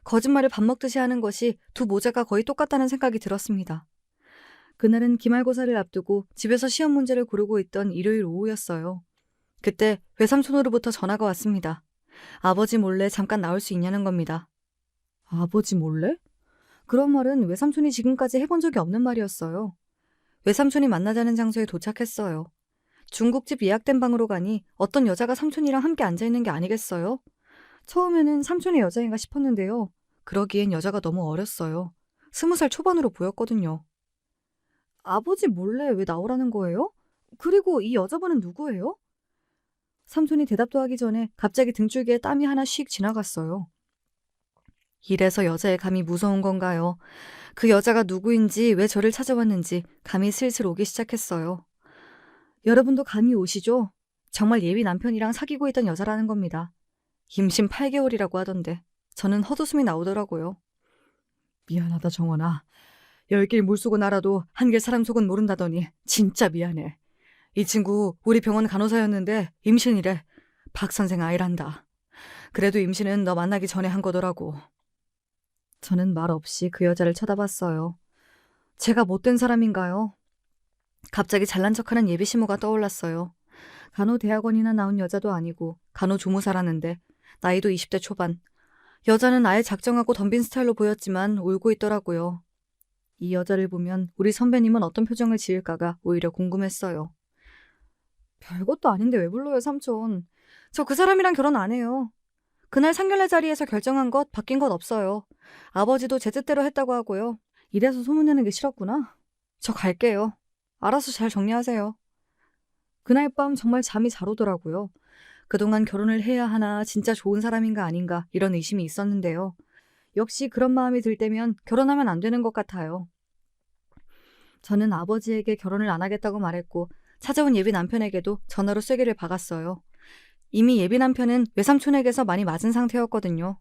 거짓말을 밥 먹듯이 하는 것이 두 모자가 거의 똑같다는 생각이 들었습니다. 그날은 기말고사를 앞두고 집에서 시험 문제를 고르고 있던 일요일 오후였어요. 그때 외삼촌으로부터 전화가 왔습니다. 아버지 몰래 잠깐 나올 수 있냐는 겁니다. 아버지 몰래? 그런 말은 외삼촌이 지금까지 해본 적이 없는 말이었어요. 외삼촌이 만나자는 장소에 도착했어요. 중국집 예약된 방으로 가니 어떤 여자가 삼촌이랑 함께 앉아있는 게 아니겠어요? 처음에는 삼촌의 여자인가 싶었는데요. 그러기엔 여자가 너무 어렸어요. 20살 초반으로 보였거든요. 아버지 몰래 왜 나오라는 거예요? 그리고 이 여자분은 누구예요? 삼촌이 대답도 하기 전에 갑자기 등줄기에 땀이 하나 씩 지나갔어요. 이래서 여자의 감이 무서운 건가요? 그 여자가 누구인지 왜 저를 찾아왔는지 감이 슬슬 오기 시작했어요. 여러분도 감이 오시죠? 정말 예비 남편이랑 사귀고 있던 여자라는 겁니다. 임신 8개월이라고 하던데 저는 헛웃음이 나오더라고요. 미안하다 정원아. 10길 물속은 알아도 1길 사람 속은 모른다더니 진짜 미안해. 이 친구 우리 병원 간호사였는데 임신이래. 박 선생 아이란다. 그래도 임신은 너 만나기 전에 한 거더라고. 저는 말 없이 그 여자를 쳐다봤어요. 제가 못된 사람인가요? 갑자기 잘난 척하는 예비시모가 떠올랐어요. 간호대학원이나 나온 여자도 아니고 간호조무사라는데 나이도 20대 초반. 여자는 아예 작정하고 덤빈 스타일로 보였지만 울고 있더라고요. 이 여자를 보면 우리 선배님은 어떤 표정을 지을까가 오히려 궁금했어요. 별것도 아닌데 왜 불러요, 삼촌. 저 그 사람이랑 결혼 안 해요. 그날 상견례 자리에서 결정한 것 바뀐 것 없어요. 아버지도 제 뜻대로 했다고 하고요. 이래서 소문내는 게 싫었구나. 저 갈게요. 알아서 잘 정리하세요. 그날 밤 정말 잠이 잘 오더라고요. 그동안 결혼을 해야 하나 진짜 좋은 사람인가 아닌가 이런 의심이 있었는데요. 역시 그런 마음이 들 때면 결혼하면 안 되는 것 같아요. 저는 아버지에게 결혼을 안 하겠다고 말했고 찾아온 예비 남편에게도 전화로 쐐기를 박았어요. 이미 예비 남편은 외삼촌에게서 많이 맞은 상태였거든요.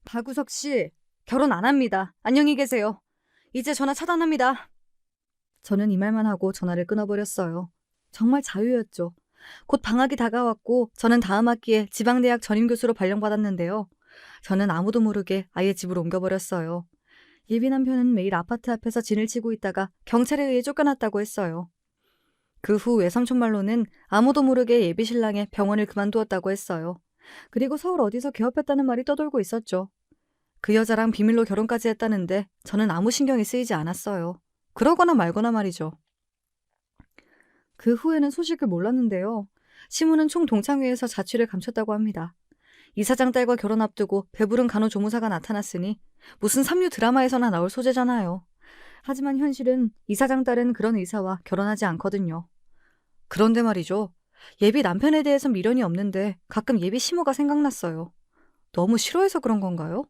박우석 씨, 결혼 안 합니다. 안녕히 계세요. 이제 전화 차단합니다. 저는 이 말만 하고 전화를 끊어버렸어요. 정말 자유였죠. 곧 방학이 다가왔고 저는 다음 학기에 지방대학 전임교수로 발령받았는데요. 저는 아무도 모르게 아예 집으로 옮겨버렸어요. 예비 남편은 매일 아파트 앞에서 진을 치고 있다가 경찰에 의해 쫓겨났다고 했어요. 그 후 외삼촌 말로는 아무도 모르게 예비 신랑의 병원을 그만두었다고 했어요. 그리고 서울 어디서 개업했다는 말이 떠돌고 있었죠. 그 여자랑 비밀로 결혼까지 했다는데 저는 아무 신경이 쓰이지 않았어요. 그러거나 말거나 말이죠. 그 후에는 소식을 몰랐는데요. 시무는 총동창회에서 자취를 감췄다고 합니다. 이사장 딸과 결혼 앞두고 배부른 간호조무사가 나타났으니 무슨 삼류 드라마에서나 나올 소재잖아요. 하지만 현실은 이사장 딸은 그런 의사와 결혼하지 않거든요. 그런데 말이죠. 예비 남편에 대해서 미련이 없는데 가끔 예비 시모가 생각났어요. 너무 싫어해서 그런 건가요?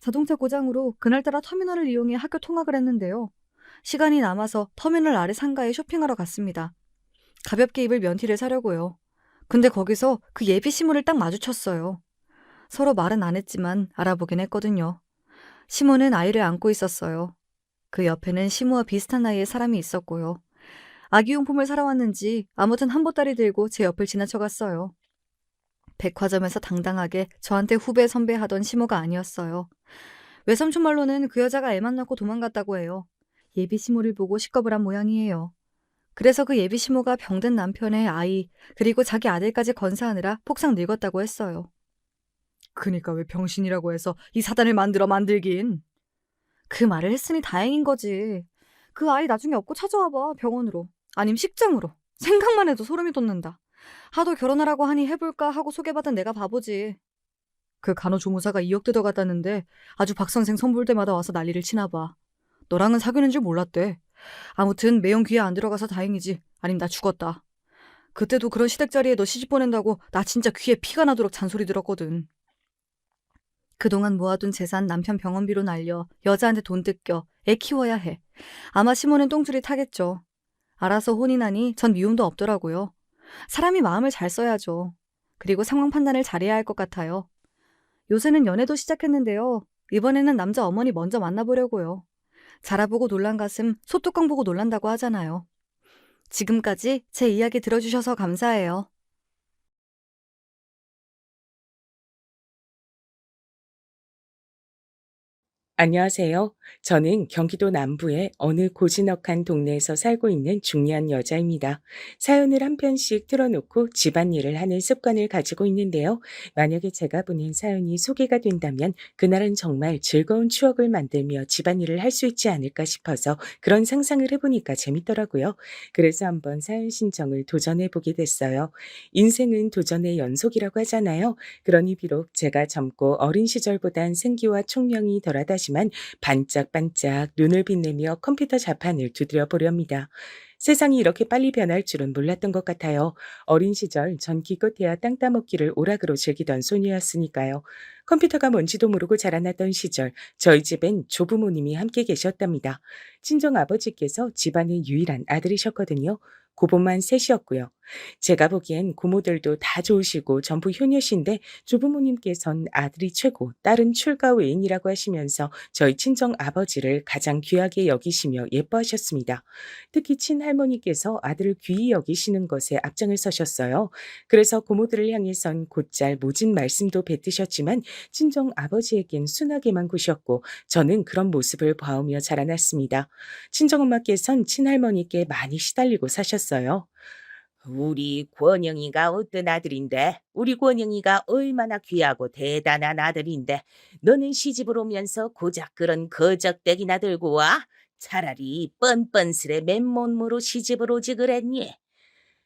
자동차 고장으로 그날따라 터미널을 이용해 학교 통학을 했는데요. 시간이 남아서 터미널 아래 상가에 쇼핑하러 갔습니다. 가볍게 입을 면티를 사려고요. 근데 거기서 그 예비 시모를 딱 마주쳤어요. 서로 말은 안 했지만 알아보긴 했거든요. 시모는 아이를 안고 있었어요. 그 옆에는 시모와 비슷한 나이의 사람이 있었고요. 아기용품을 사러 왔는지 아무튼 한 보따리 들고 제 옆을 지나쳐갔어요. 백화점에서 당당하게 저한테 후배 선배하던 시모가 아니었어요. 외삼촌 말로는 그 여자가 애만 낳고 도망갔다고 해요. 예비 시모를 보고 식겁을 한 모양이에요. 그래서 그 예비 시모가 병든 남편의 아이 그리고 자기 아들까지 건사하느라 폭삭 늙었다고 했어요. 그니까 왜 병신이라고 해서 이 사단을 만들긴. 그 말을 했으니 다행인 거지. 그 아이 나중에 업고 찾아와봐, 병원으로. 아님 식장으로. 생각만 해도 소름이 돋는다. 하도 결혼하라고 하니 해볼까 하고 소개받은 내가 바보지. 그 간호조무사가 2억 뜯어갔다는데 아주 박 선생 선볼 때마다 와서 난리를 치나 봐. 너랑은 사귀는 줄 몰랐대. 아무튼 매형 귀에 안 들어가서 다행이지. 아님 나 죽었다. 그때도 그런 시댁 자리에 너 시집 보낸다고 나 진짜 귀에 피가 나도록 잔소리 들었거든. 그동안 모아둔 재산 남편 병원비로 날려 여자한테 돈 뜯겨 애 키워야 해. 아마 시모는 똥줄이 타겠죠. 알아서 혼이 나니 전 미움도 없더라고요. 사람이 마음을 잘 써야죠. 그리고 상황 판단을 잘해야 할 것 같아요. 요새는 연애도 시작했는데요. 이번에는 남자 어머니 먼저 만나보려고요. 자라보고 놀란 가슴 소뚜껑 보고 놀란다고 하잖아요. 지금까지 제 이야기 들어주셔서 감사해요. 안녕하세요. 저는 경기도 남부의 어느 고즈넉한 동네에서 살고 있는 중년 여자입니다. 사연을 한 편씩 틀어놓고 집안일을 하는 습관을 가지고 있는데요. 만약에 제가 보낸 사연이 소개가 된다면 그날은 정말 즐거운 추억을 만들며 집안일을 할 수 있지 않을까 싶어서 그런 상상을 해보니까 재밌더라고요. 그래서 한번 사연 신청을 도전해보게 됐어요. 인생은 도전의 연속이라고 하잖아요. 그러니 비록 제가 젊고 어린 시절보단 생기와 총명이 덜하다지만 반짝반짝 눈을 빛내며 컴퓨터 자판을 두드려 보렵니다. 세상이 이렇게 빨리 변할 줄은 몰랐던 것 같아요. 어린 시절 전 기껏해야 땅 따먹기를 오락으로 즐기던 소녀였으니까요. 컴퓨터가 뭔지도 모르고 자라났던 시절 저희 집엔 조부모님이 함께 계셨답니다. 친정 아버지께서 집안의 유일한 아들이셨거든요. 고모만 셋이었고요. 제가 보기엔 고모들도 다 좋으시고 전부 효녀신데 조부모님께선 아들이 최고, 딸은 출가 외인이라고 하시면서 저희 친정 아버지를 가장 귀하게 여기시며 예뻐하셨습니다. 특히 친할머니께서 아들을 귀히 여기시는 것에 앞장을 서셨어요. 그래서 고모들을 향해선 곧잘 모진 말씀도 뱉으셨지만 친정 아버지에겐 순하게만 구셨고 저는 그런 모습을 봐오며 자라났습니다. 친정엄마께선 친할머니께 많이 시달리고 사셨어요. 우리 권영이가 어떤 아들인데? 우리 권영이가 얼마나 귀하고 대단한 아들인데 너는 시집을 오면서 고작 그런 거적대기나 들고 와? 차라리 뻔뻔스레 맨몸으로 시집을 오지 그랬니?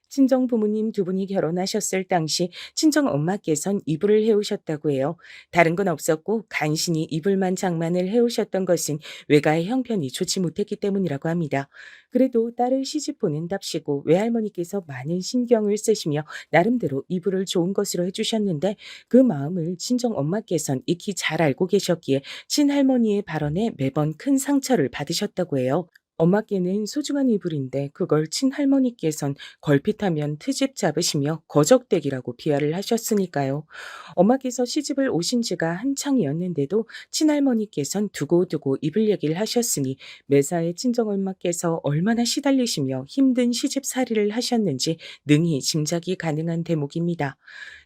친정 부모님 두 분이 결혼하셨을 당시 친정 엄마께선 이불을 해오셨다고 해요. 다른 건 없었고 간신히 이불만 장만을 해오셨던 것은 외가의 형편이 좋지 못했기 때문이라고 합니다. 그래도 딸을 시집 보낸답시고 외할머니께서 많은 신경을 쓰시며 나름대로 이불을 좋은 것으로 해주셨는데 그 마음을 친정 엄마께선 익히 잘 알고 계셨기에 친할머니의 발언에 매번 큰 상처를 받으셨다고 해요. 엄마께는 소중한 이불인데 그걸 친할머니께선 걸핏하면 트집 잡으시며 거적대기라고 비하를 하셨으니까요. 엄마께서 시집을 오신 지가 한창이었는데도 친할머니께선 두고두고 이불 얘기를 하셨으니 매사에 친정엄마께서 얼마나 시달리시며 힘든 시집살이를 하셨는지 능히 짐작이 가능한 대목입니다.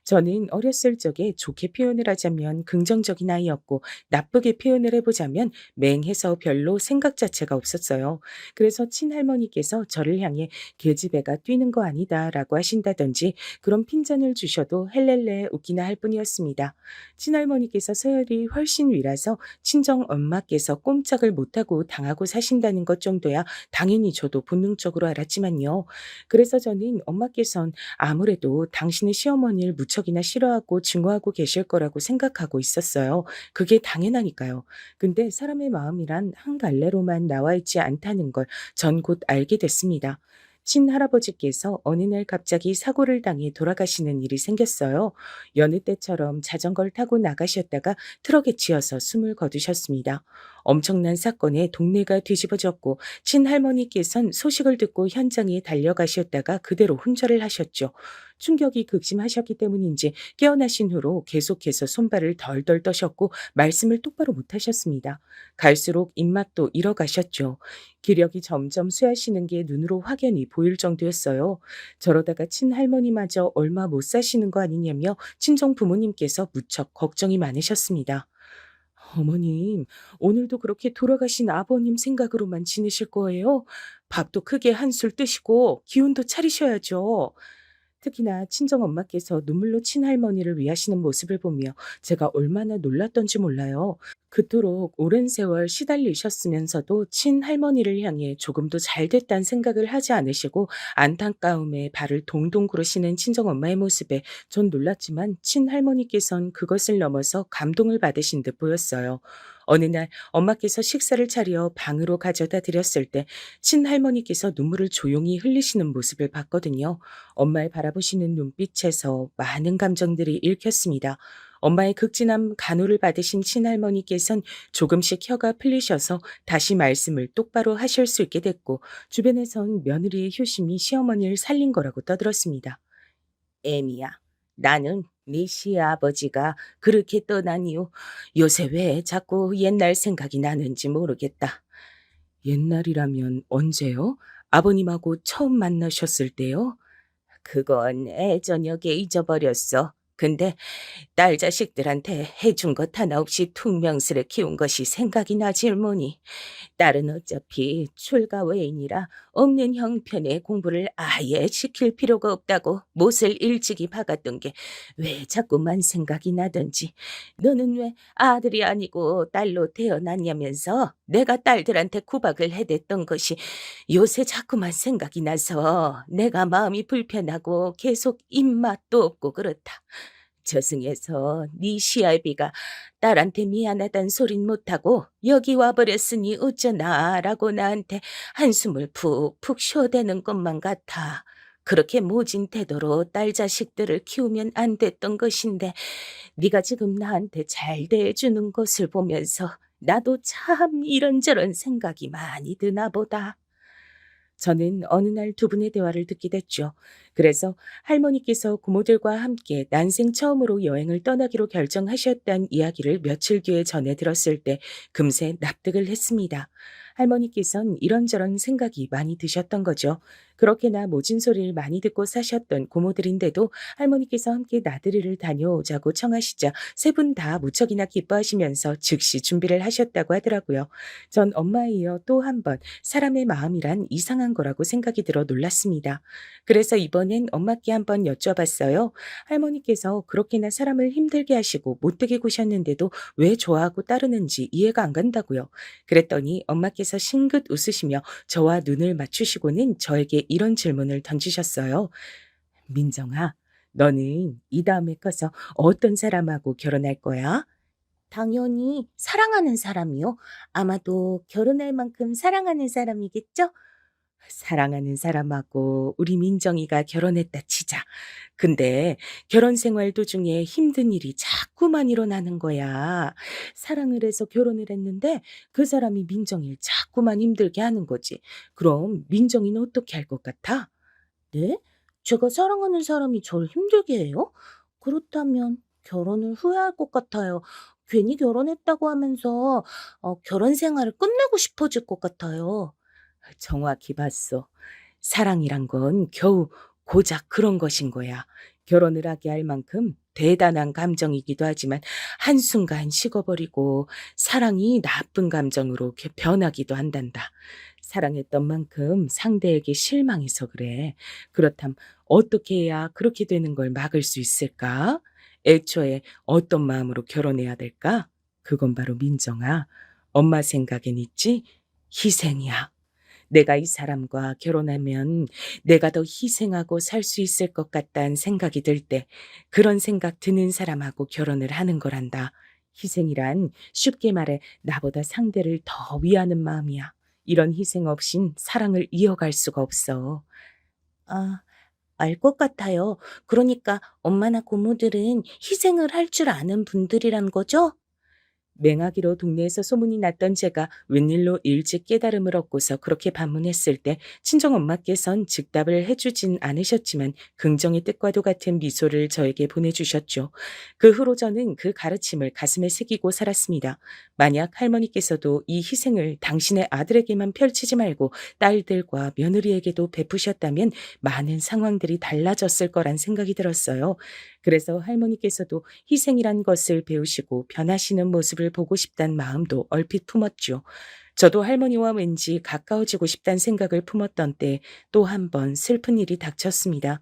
저는 어렸을 적에 좋게 표현을 하자면 긍정적인 아이였고 나쁘게 표현을 해보자면 맹해서 별로 생각 자체가 없었어요. 그래서 친할머니께서 저를 향해 계집애가 뛰는 거 아니다라고 하신다든지 그런 핀잔을 주셔도 헬렐레 웃기나 할 뿐이었습니다. 친할머니께서 서열이 훨씬 위라서 친정 엄마께서 꼼짝을 못하고 당하고 사신다는 것 정도야 당연히 저도 본능적으로 알았지만요. 그래서 저는 엄마께선 아무래도 당신의 시어머니를 무척이나 싫어하고 증오하고 계실 거라고 생각하고 있었어요. 그게 당연하니까요. 근데 사람의 마음이란 한 갈래로만 나와 있지 않다는 걸 전 곧 알게 됐습니다. 친할아버지께서 어느 날 갑자기 사고를 당해 돌아가시는 일이 생겼어요. 여느 때처럼 자전거를 타고 나가셨다가 트럭에 치여서 숨을 거두셨습니다. 엄청난 사건에 동네가 뒤집어졌고 친할머니께선 소식을 듣고 현장에 달려가셨다가 그대로 훈절을 하셨죠. 충격이 극심하셨기 때문인지 깨어나신 후로 계속해서 손발을 덜덜 떠셨고 말씀을 똑바로 못하셨습니다. 갈수록 입맛도 잃어가셨죠. 기력이 점점 쇠하시는 게 눈으로 확연히 보일 정도였어요. 저러다가 친할머니마저 얼마 못 사시는 거 아니냐며 친정 부모님께서 무척 걱정이 많으셨습니다. 어머님, 오늘도 그렇게 돌아가신 아버님 생각으로만 지내실 거예요? 밥도 크게 한술 뜨시고 기운도 차리셔야죠. 특히나 친정엄마께서 눈물로 친할머니를 위하시는 모습을 보며 제가 얼마나 놀랐던지 몰라요. 그토록 오랜 세월 시달리셨으면서도 친할머니를 향해 조금도 잘됐다는 생각을 하지 않으시고 안타까움에 발을 동동 구르시는 친정엄마의 모습에 전 놀랐지만 친할머니께선 그것을 넘어서 감동을 받으신 듯 보였어요. 어느 날 엄마께서 식사를 차려 방으로 가져다 드렸을 때 친할머니께서 눈물을 조용히 흘리시는 모습을 봤거든요. 엄마를 바라보시는 눈빛에서 많은 감정들이 읽혔습니다. 엄마의 극진한 간호를 받으신 친할머니께선 조금씩 혀가 풀리셔서 다시 말씀을 똑바로 하실 수 있게 됐고 주변에선 며느리의 효심이 시어머니를 살린 거라고 떠들었습니다. 애미야, 나는 네 시아버지가 그렇게 떠난 이후 요새 왜 자꾸 옛날 생각이 나는지 모르겠다. 옛날이라면 언제요? 아버님하고 처음 만나셨을 때요? 그건 애저녁에 잊어버렸어. 근데 딸 자식들한테 해준 것 하나 없이 퉁명스레 키운 것이 생각이 나질 뭐니. 딸은 어차피 출가 외인이라 없는 형편에 공부를 아예 시킬 필요가 없다고 못을 일찍이 박았던 게 왜 자꾸만 생각이 나던지. 너는 왜 아들이 아니고 딸로 태어났냐면서 내가 딸들한테 구박을 해댔던 것이 요새 자꾸만 생각이 나서 내가 마음이 불편하고 계속 입맛도 없고 그렇다. 저승에서 네 시알비가 딸한테 미안하단 소린 못하고 여기 와버렸으니 어쩌나라고 나한테 한숨을 푹푹 쉬어대는 것만 같아. 그렇게 모진 태도로 딸 자식들을 키우면 안 됐던 것인데 네가 지금 나한테 잘 대해주는 것을 보면서 나도 참 이런저런 생각이 많이 드나 보다. 저는 어느 날 두 분의 대화를 듣게 됐죠. 그래서 할머니께서 고모들과 함께 난생 처음으로 여행을 떠나기로 결정하셨다는 이야기를 며칠 뒤에 전해 들었을 때 금세 납득을 했습니다. 할머니께선 이런저런 생각이 많이 드셨던 거죠. 그렇게나 모진 소리를 많이 듣고 사셨던 고모들인데도 할머니께서 함께 나들이를 다녀오자고 청하시자 세 분 다 무척이나 기뻐하시면서 즉시 준비를 하셨다고 하더라고요. 전 엄마에 이어 또 한 번 사람의 마음이란 이상한 거라고 생각이 들어 놀랐습니다. 그래서 이번엔 엄마께 한번 여쭤봤어요. 할머니께서 그렇게나 사람을 힘들게 하시고 못되게 구셨는데도 왜 좋아하고 따르는지 이해가 안 간다고요. 그랬더니 엄마께서 싱긋 웃으시며 저와 눈을 맞추시고는 저에게 이런 질문을 던지셨어요. 민정아, 너는 이 다음에 커서 어떤 사람하고 결혼할 거야? 당연히 사랑하는 사람이요. 아마도 결혼할 만큼 사랑하는 사람이겠죠? 사랑하는 사람하고 우리 민정이가 결혼했다 치자. 근데 결혼 생활 도중에 힘든 일이 자꾸만 일어나는 거야. 사랑을 해서 결혼을 했는데 그 사람이 민정이를 자꾸만 힘들게 하는 거지. 그럼 민정이는 어떻게 할 것 같아? 네? 제가 사랑하는 사람이 저를 힘들게 해요? 그렇다면 결혼을 후회할 것 같아요. 괜히 결혼했다고 하면서 결혼 생활을 끝내고 싶어질 것 같아요. 정확히 봤어. 사랑이란 건 겨우 고작 그런 것인 거야. 결혼을 하게 할 만큼 대단한 감정이기도 하지만 한순간 식어버리고 사랑이 나쁜 감정으로 변하기도 한단다. 사랑했던 만큼 상대에게 실망해서 그래. 그렇담 어떻게 해야 그렇게 되는 걸 막을 수 있을까? 애초에 어떤 마음으로 결혼해야 될까? 그건 바로 민정아. 엄마 생각엔 있지? 희생이야. 내가 이 사람과 결혼하면 내가 더 희생하고 살 수 있을 것 같다는 생각이 들 때 그런 생각 드는 사람하고 결혼을 하는 거란다. 희생이란 쉽게 말해 나보다 상대를 더 위하는 마음이야. 이런 희생 없인 사랑을 이어갈 수가 없어. 아, 알 것 같아요. 그러니까 엄마나 고모들은 희생을 할 줄 아는 분들이란 거죠? 맹하기로 동네에서 소문이 났던 제가 웬일로 일찍 깨달음을 얻고서 그렇게 반문했을 때 친정엄마께선 즉답을 해주진 않으셨지만 긍정의 뜻과도 같은 미소를 저에게 보내주셨죠. 그 후로 저는 그 가르침을 가슴에 새기고 살았습니다. 만약 할머니께서도 이 희생을 당신의 아들에게만 펼치지 말고 딸들과 며느리에게도 베푸셨다면 많은 상황들이 달라졌을 거란 생각이 들었어요. 그래서 할머니께서도 희생이란 것을 배우시고 변하시는 모습을 보고 싶단 마음도 얼핏 품었죠. 저도 할머니와 왠지 가까워지고 싶단 생각을 품었던 때 또 한 번 슬픈 일이 닥쳤습니다.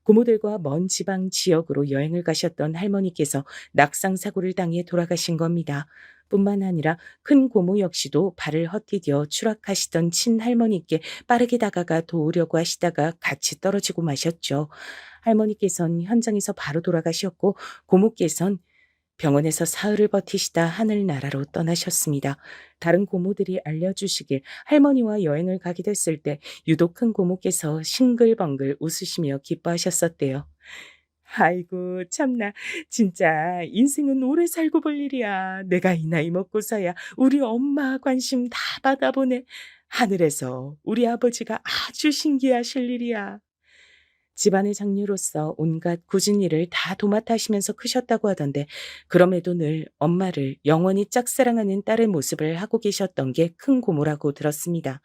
고모들과 먼 지방 지역으로 여행을 가셨던 할머니께서 낙상 사고를 당해 돌아가신 겁니다. 뿐만 아니라 큰 고모 역시도 발을 헛디뎌 추락하시던 친할머니께 빠르게 다가가 도우려고 하시다가 같이 떨어지고 마셨죠. 할머니께선 현장에서 바로 돌아가셨고 고모께선 병원에서 사흘을 버티시다 하늘나라로 떠나셨습니다. 다른 고모들이 알려주시길 할머니와 여행을 가게 됐을 때 유독 큰 고모께서 싱글벙글 웃으시며 기뻐하셨었대요. 아이고 참나 진짜 인생은 오래 살고 볼 일이야. 내가 이 나이 먹고서야 우리 엄마 관심 다 받아보네. 하늘에서 우리 아버지가 아주 신기하실 일이야. 집안의 장녀로서 온갖 굳은 일을 다 도맡아시면서 크셨다고 하던데 그럼에도 늘 엄마를 영원히 짝사랑하는 딸의 모습을 하고 계셨던 게 큰 고모라고 들었습니다.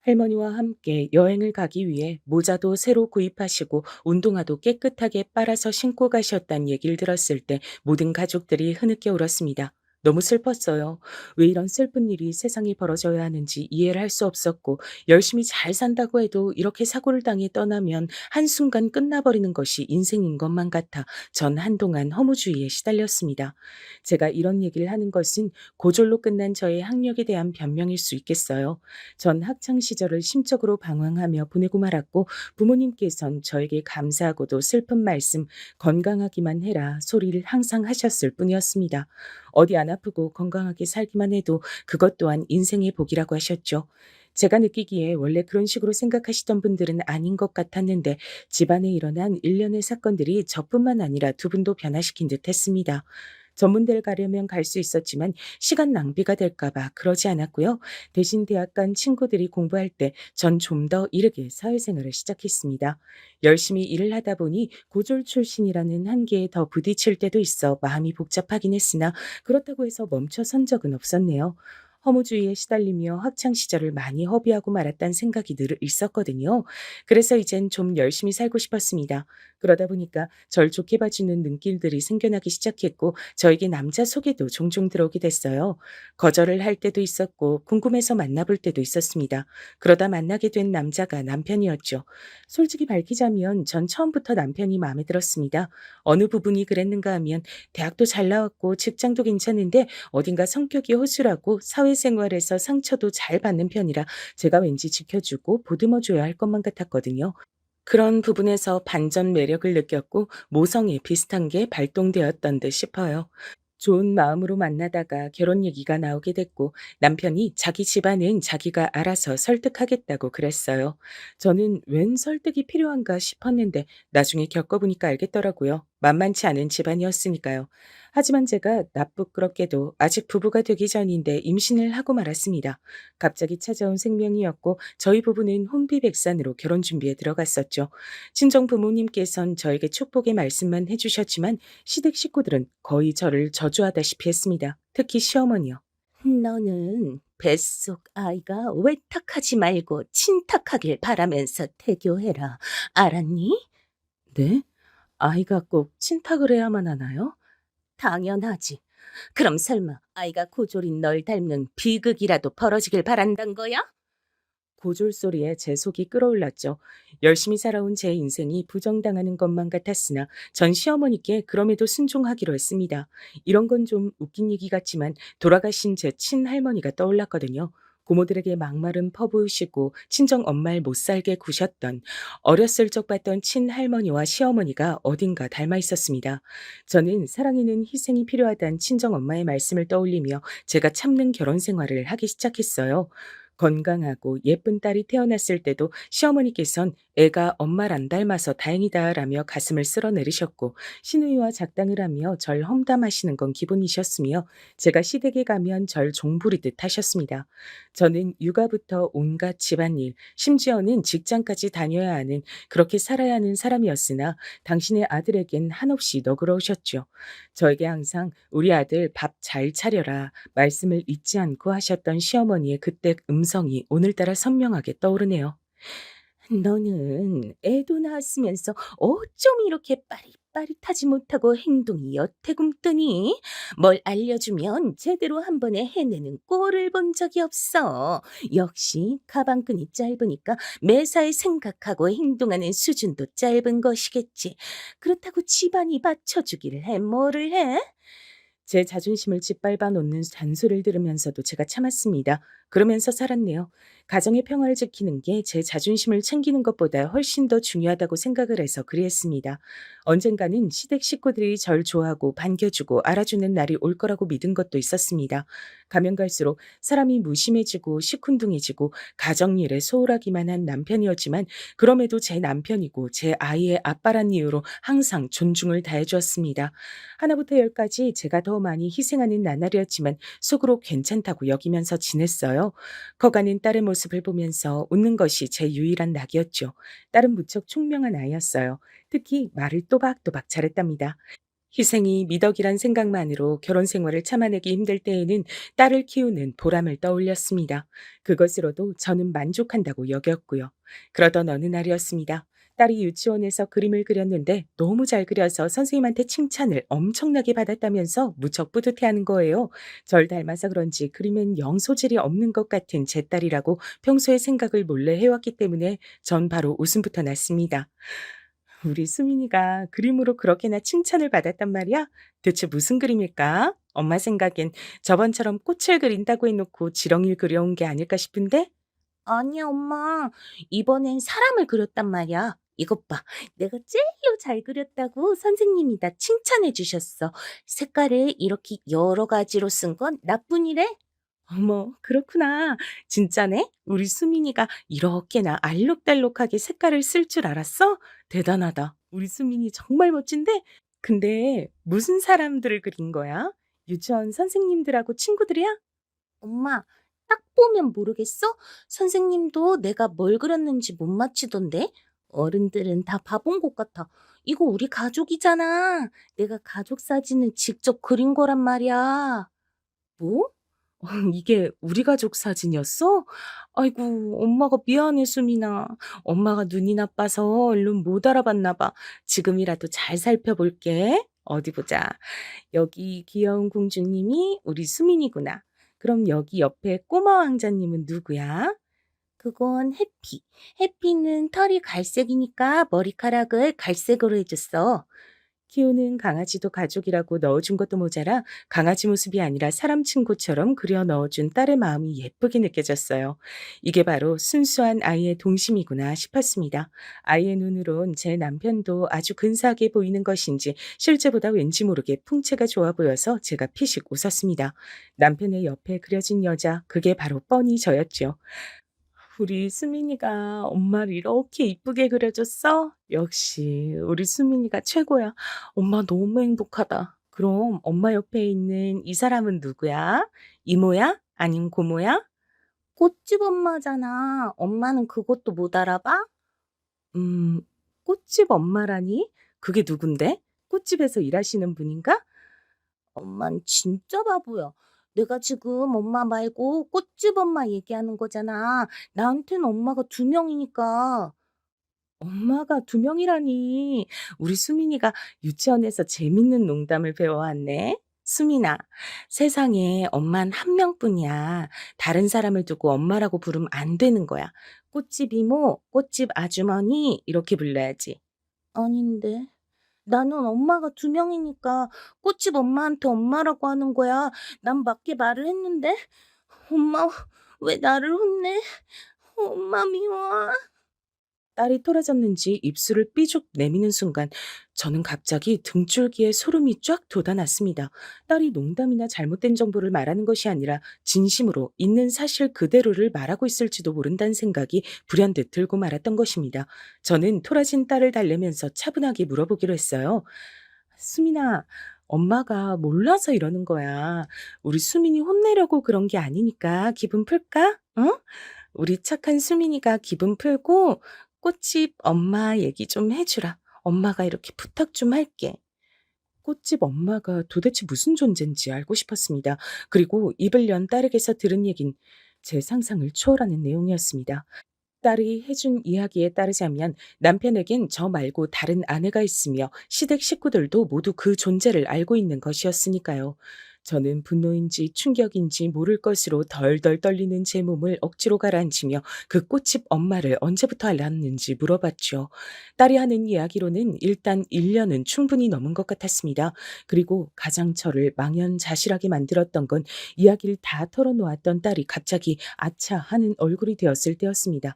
할머니와 함께 여행을 가기 위해 모자도 새로 구입하시고 운동화도 깨끗하게 빨아서 신고 가셨다는 얘기를 들었을 때 모든 가족들이 흐느껴 울었습니다. 너무 슬펐어요. 왜 이런 슬픈 일이 세상에 벌어져야 하는지 이해를 할 수 없었고 열심히 잘 산다고 해도 이렇게 사고를 당해 떠나면 한순간 끝나버리는 것이 인생인 것만 같아 전 한동안 허무주의에 시달렸습니다. 제가 이런 얘기를 하는 것은 고졸로 끝난 저의 학력에 대한 변명일 수 있겠어요. 전 학창 시절을 심적으로 방황하며 보내고 말았고 부모님께선 저에게 감사하고도 슬픈 말씀 건강하기만 해라 소리를 항상 하셨을 뿐이었습니다. 어디 안 아프고 건강하게 살기만 해도 그것 또한 인생의 복이라고 하셨죠. 제가 느끼기에 원래 그런 식으로 생각하시던 분들은 아닌 것 같았는데 집안에 일어난 일련의 사건들이 저뿐만 아니라 두 분도 변화시킨 듯 했습니다. 전문대를 가려면 갈 수 있었지만 시간 낭비가 될까 봐 그러지 않았고요. 대신 대학 간 친구들이 공부할 때 전 좀 더 이르게 사회생활을 시작했습니다. 열심히 일을 하다 보니 고졸 출신이라는 한계에 더 부딪힐 때도 있어 마음이 복잡하긴 했으나 그렇다고 해서 멈춰선 적은 없었네요. 허무주의에 시달리며 학창 시절을 많이 허비하고 말았다는 생각이 늘 있었거든요. 그래서 이젠 좀 열심히 살고 싶었습니다. 그러다 보니까 절 좋게 봐주는 눈길들이 생겨나기 시작했고 저에게 남자 소개도 종종 들어오게 됐어요. 거절을 할 때도 있었고 궁금해서 만나볼 때도 있었습니다. 그러다 만나게 된 남자가 남편이었죠. 솔직히 밝히자면 전 처음부터 남편이 마음에 들었습니다. 어느 부분이 그랬는가 하면 대학도 잘 나왔고 직장도 괜찮은데 어딘가 성격이 허술하고 사회생활에서 상처도 잘 받는 편이라 제가 왠지 지켜주고 보듬어줘야 할 것만 같았거든요. 그런 부분에서 반전 매력을 느꼈고 모성애 비슷한 게 발동되었던 듯 싶어요. 좋은 마음으로 만나다가 결혼 얘기가 나오게 됐고 남편이 자기 집안은 자기가 알아서 설득하겠다고 그랬어요. 저는 웬 설득이 필요한가 싶었는데 나중에 겪어보니까 알겠더라고요. 만만치 않은 집안이었으니까요. 하지만 제가 나쁘끄럽게도 아직 부부가 되기 전인데 임신을 하고 말았습니다. 갑자기 찾아온 생명이었고 저희 부부는 혼비백산으로 결혼 준비에 들어갔었죠. 친정 부모님께선 저에게 축복의 말씀만 해주셨지만 시댁 식구들은 거의 저를 저주하다시피 했습니다. 특히 시어머니요. 너는 뱃속 아이가 외탁하지 말고 친탁하길 바라면서 태교해라. 알았니? 네? 아이가 꼭 친탁을 해야만 하나요? 당연하지. 그럼 설마 아이가 고졸인 널 닮는 비극이라도 벌어지길 바란단 거야? 고졸 소리에 제 속이 끓어올랐죠. 열심히 살아온 제 인생이 부정당하는 것만 같았으나 전 시어머니께 그럼에도 순종하기로 했습니다. 이런 건 좀 웃긴 얘기 같지만 돌아가신 제 친할머니가 떠올랐거든요. 고모들에게 막말은 퍼부으시고 친정 엄마를 못 살게 구셨던 어렸을 적 봤던 친할머니와 시어머니가 어딘가 닮아 있었습니다. 저는 사랑에는 희생이 필요하다는 친정 엄마의 말씀을 떠올리며 제가 참는 결혼 생활을 하기 시작했어요. 건강하고 예쁜 딸이 태어났을 때도 시어머니께선 애가 엄마를 안 닮아서 다행이다라며 가슴을 쓸어내리셨고 시누이와 작당을 하며 절 험담하시는 건 기본이셨으며 제가 시댁에 가면 절 종부리듯 하셨습니다. 저는 육아부터 온갖 집안일, 심지어는 직장까지 다녀야 하는 그렇게 살아야 하는 사람이었으나 당신의 아들에겐 한없이 너그러우셨죠. 저에게 항상 우리 아들 밥 잘 차려라 말씀을 잊지 않고 하셨던 시어머니의 그때 음성이 오늘따라 선명하게 떠오르네요. 너는 애도 낳았으면서 어쩜 이렇게 빠릿빠릿하지 못하고 행동이 여태굼뜨니? 뭘 알려주면 제대로 한 번에 해내는 꼴을 본 적이 없어. 역시 가방끈이 짧으니까 매사에 생각하고 행동하는 수준도 짧은 것이겠지. 그렇다고 집안이 받쳐주기를 해 뭐를 해? 제 자존심을 짓밟아 놓는 잔소리를 들으면서도 제가 참았습니다. 그러면서 살았네요. 가정의 평화를 지키는 게 제 자존심을 챙기는 것보다 훨씬 더 중요하다고 생각을 해서 그리했습니다. 언젠가는 시댁 식구들이 절 좋아하고 반겨주고 알아주는 날이 올 거라고 믿은 것도 있었습니다. 가면 갈수록 사람이 무심해지고 시큰둥해지고 가정일에 소홀하기만 한 남편이었지만 그럼에도 제 남편이고 제 아이의 아빠란 이유로 항상 존중을 다해주었습니다. 하나부터 열까지 제가 더 많이 희생하는 나날이었지만 속으로 괜찮다고 여기면서 지냈어요. 커가는 딸의 모습을 보면서 웃는 것이 제 유일한 낙이었죠. 딸은 무척 총명한 아이였어요. 특히 말을 또박또박 잘했답니다. 희생이 미덕이란 생각만으로 결혼 생활을 참아내기 힘들 때에는 딸을 키우는 보람을 떠올렸습니다. 그것으로도 저는 만족한다고 여겼고요. 그러던 어느 날이었습니다. 딸이 유치원에서 그림을 그렸는데 너무 잘 그려서 선생님한테 칭찬을 엄청나게 받았다면서 무척 뿌듯해하는 거예요. 절 닮아서 그런지 그림엔 영 소질이 없는 것 같은 제 딸이라고 평소에 생각을 몰래 해왔기 때문에 전 바로 웃음부터 났습니다. 우리 수민이가 그림으로 그렇게나 칭찬을 받았단 말이야? 대체 무슨 그림일까? 엄마 생각엔 저번처럼 꽃을 그린다고 해놓고 지렁이를 그려온 게 아닐까 싶은데? 아니야, 엄마. 이번엔 사람을 그렸단 말이야. 이것 봐. 내가 제일로 잘 그렸다고 선생님이 나 칭찬해 주셨어. 색깔을 이렇게 여러 가지로 쓴 건 나뿐이래. 어머, 그렇구나. 진짜네? 우리 수민이가 이렇게나 알록달록하게 색깔을 쓸 줄 알았어? 대단하다. 우리 수민이 정말 멋진데? 근데 무슨 사람들을 그린 거야? 유치원 선생님들하고 친구들이야? 엄마, 딱 보면 모르겠어? 선생님도 내가 뭘 그렸는지 못 맞히던데? 어른들은 다 봐본 것 같아. 이거 우리 가족이잖아. 내가 가족 사진을 직접 그린 거란 말이야. 뭐? 이게 우리 가족 사진이었어? 아이고, 엄마가 미안해, 수민아. 엄마가 눈이 나빠서 얼른 못 알아봤나 봐. 지금이라도 잘 살펴볼게. 어디 보자. 여기 귀여운 공주님이 우리 수민이구나. 그럼 여기 옆에 꼬마 왕자님은 누구야? 그건 해피. 해피는 털이 갈색이니까 머리카락을 갈색으로 해줬어. 키우는 강아지도 가족이라고 넣어준 것도 모자라 강아지 모습이 아니라 사람 친구처럼 그려 넣어준 딸의 마음이 예쁘게 느껴졌어요. 이게 바로 순수한 아이의 동심이구나 싶었습니다. 아이의 눈으론 제 남편도 아주 근사하게 보이는 것인지 실제보다 왠지 모르게 풍채가 좋아 보여서 제가 피식 웃었습니다. 남편의 옆에 그려진 여자, 그게 바로 뻔히 저였죠. 우리 수민이가 엄마를 이렇게 이쁘게 그려줬어? 역시 우리 수민이가 최고야. 엄마 너무 행복하다. 그럼 엄마 옆에 있는 이 사람은 누구야? 이모야? 아님 고모야? 꽃집 엄마잖아. 엄마는 그것도 못 알아봐? 음, 꽃집 엄마라니? 그게 누군데? 꽃집에서 일하시는 분인가? 엄만 진짜 바보야. 내가 지금 엄마 말고 꽃집 엄마 얘기하는 거잖아. 나한테는 엄마가 두 명이니까. 엄마가 두 명이라니. 우리 수민이가 유치원에서 재밌는 농담을 배워왔네. 수민아, 세상에 엄만 한 명뿐이야. 다른 사람을 두고 엄마라고 부르면 안 되는 거야. 꽃집 이모, 꽃집 아주머니 이렇게 불러야지. 아닌데. 나는 엄마가 두 명이니까 꽃집 엄마한테 엄마라고 하는 거야. 난 맞게 말을 했는데. 엄마, 왜 나를 혼내? 엄마 미워. 딸이 토라졌는지 입술을 삐죽 내미는 순간 저는 갑자기 등줄기에 소름이 쫙 돋아났습니다. 딸이 농담이나 잘못된 정보를 말하는 것이 아니라 진심으로 있는 사실 그대로를 말하고 있을지도 모른다는 생각이 불현듯 들고 말았던 것입니다. 저는 토라진 딸을 달래면서 차분하게 물어보기로 했어요. 수민아, 엄마가 몰라서 이러는 거야. 우리 수민이 혼내려고 그런 게 아니니까 기분 풀까? 응? 우리 착한 수민이가 기분 풀고 꽃집 엄마 얘기 좀 해주라. 엄마가 이렇게 부탁 좀 할게. 꽃집 엄마가 도대체 무슨 존재인지 알고 싶었습니다. 그리고 입을 연 딸에게서 들은 얘긴 제 상상을 초월하는 내용이었습니다. 딸이 해준 이야기에 따르자면 남편에겐 저 말고 다른 아내가 있으며 시댁 식구들도 모두 그 존재를 알고 있는 것이었으니까요. 저는 분노인지 충격인지 모를 것으로 덜덜 떨리는 제 몸을 억지로 가라앉히며 그 꽃집 엄마를 언제부터 알았는지 물어봤죠. 딸이 하는 이야기로는 일단 1년은 충분히 넘은 것 같았습니다. 그리고 가장 저를 망연자실하게 만들었던 건 이야기를 다 털어놓았던 딸이 갑자기 아차 하는 얼굴이 되었을 때였습니다.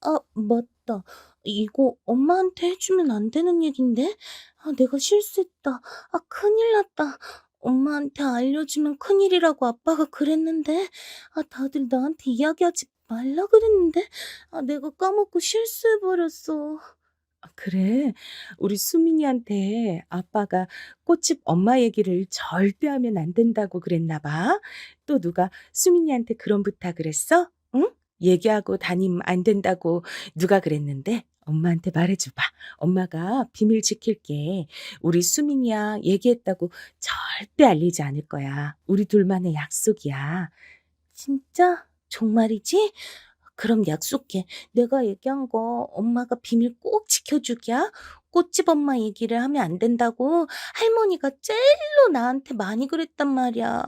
아, 맞다. 이거 엄마한테 해주면 안 되는 얘긴데? 아, 내가 실수했다. 아, 큰일 났다. 엄마한테 알려주면 큰일이라고 아빠가 그랬는데, 아, 다들 나한테 이야기하지 말라 그랬는데, 아, 내가 까먹고 실수해버렸어. 아, 그래. 우리 수민이한테 아빠가 꽃집 엄마 얘기를 절대 하면 안 된다고 그랬나 봐. 또 누가 수민이한테 그런 부탁을 했어? 응? 얘기하고 다니면 안 된다고 누가 그랬는데? 엄마한테 말해줘봐. 엄마가 비밀 지킬게. 우리 수민이야 얘기했다고 절대 알리지 않을 거야. 우리 둘만의 약속이야. 진짜? 정말이지? 그럼 약속해. 내가 얘기한 거 엄마가 비밀 꼭 지켜주기야. 꽃집 엄마 얘기를 하면 안 된다고 할머니가 제일로 나한테 많이 그랬단 말이야.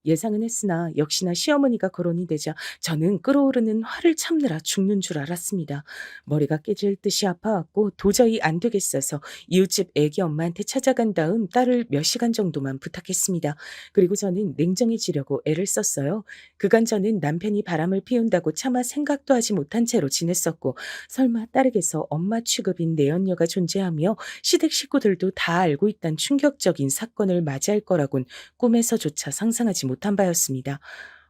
예상은 했으나 역시나 시어머니가 거론이 되자 저는 끓어오르는 화를 참느라 죽는 줄 알았습니다. 머리가 깨질 듯이 아파왔고 도저히 안 되겠어서 이웃집 애기 엄마한테 찾아간 다음 딸을 몇 시간 정도만 부탁했습니다. 그리고 저는 냉정해지려고 애를 썼어요. 그간 저는 남편이 바람을 피운다고 차마 생각도 하지 못한 채로 지냈었고 설마 딸에게서 엄마 취급인 내연녀가 존재하며 시댁 식구들도 다 알고 있단 충격적인 사건을 맞이할 거라곤 꿈에서조차 상상하지 못한 바였습니다.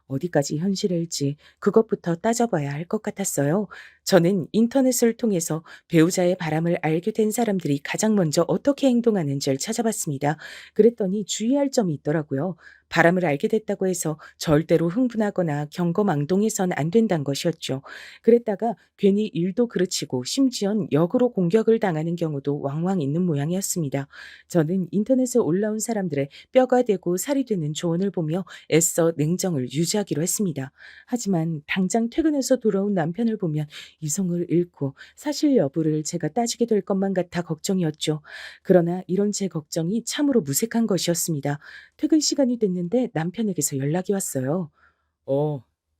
어디까지 현실일지 그것부터 따져봐야 할 것 같았어요. 저는 인터넷을 통해서 배우자의 바람을 알게 된 사람들이 가장 먼저 어떻게 행동하는지를 찾아봤습니다. 그랬더니 주의할 점이 있더라고요. 바람을 알게 됐다고 해서 절대로 흥분하거나 경거망동해선 안 된다는 것이었죠. 그랬다가 괜히 일도 그르치고 심지어는 역으로 공격을 당하는 경우도 왕왕 있는 모양이었습니다. 저는 인터넷에 올라온 사람들의 뼈가 되고 살이 되는 조언을 보며 애써 냉정을 유지하기로 했습니다. 하지만 당장 퇴근해서 돌아온 남편을 보면 이성을 잃고 사실 여부를 제가 따지게 될 것만 같아 걱정이었죠. 그러나 이런 제 걱정이 참으로 무색한 것이었습니다. 퇴근 시간이 됐는데 남편에게서 연락이 왔어요.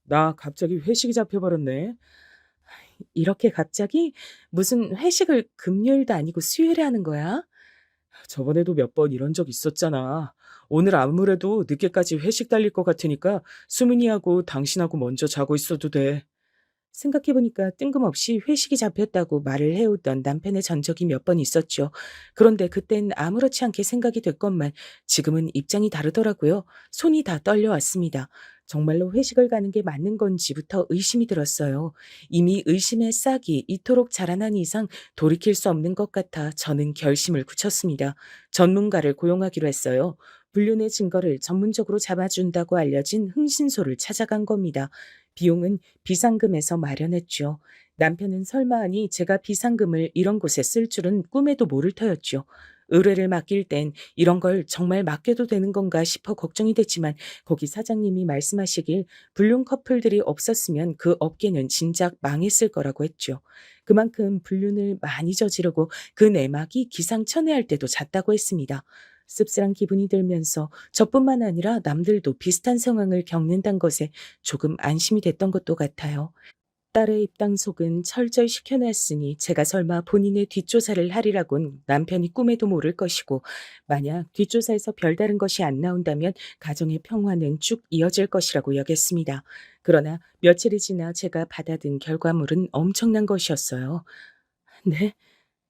나 갑자기 회식이 잡혀버렸네. 이렇게 갑자기 무슨 회식을 금요일도 아니고 수요일에 하는 거야? 저번에도 몇 번 이런 적 있었잖아. 오늘 아무래도 늦게까지 회식 달릴 것 같으니까 수민이하고 당신하고 먼저 자고 있어도 돼. 생각해보니까 뜬금없이 회식이 잡혔다고 말을 해오던 남편의 전적이 몇 번 있었죠. 그런데 그땐 아무렇지 않게 생각이 됐건만 지금은 입장이 다르더라고요. 손이 다 떨려왔습니다. 정말로 회식을 가는 게 맞는 건지부터 의심이 들었어요. 이미 의심의 싹이 이토록 자라난 이상 돌이킬 수 없는 것 같아 저는 결심을 굳혔습니다. 전문가를 고용하기로 했어요. 불륜의 증거를 전문적으로 잡아준다고 알려진 흥신소를 찾아간 겁니다. 비용은 비상금에서 마련했죠. 남편은 설마 하니 제가 비상금을 이런 곳에 쓸 줄은 꿈에도 모를 터였죠. 의뢰를 맡길 땐 이런 걸 정말 맡겨도 되는 건가 싶어 걱정이 됐지만 거기 사장님이 말씀하시길 불륜 커플들이 없었으면 그 업계는 진작 망했을 거라고 했죠. 그만큼 불륜을 많이 저지르고 그 내막이 기상천외할 때도 잦다고 했습니다. 씁쓸한 기분이 들면서 저뿐만 아니라 남들도 비슷한 상황을 겪는다는 것에 조금 안심이 됐던 것도 같아요. 딸의 입당속은 철저히 시켜놨으니 제가 설마 본인의 뒷조사를 하리라곤 남편이 꿈에도 모를 것이고 만약 뒷조사에서 별다른 것이 안 나온다면 가정의 평화는 쭉 이어질 것이라고 여겼습니다. 그러나 며칠이 지나 제가 받아든 결과물은 엄청난 것이었어요. 네?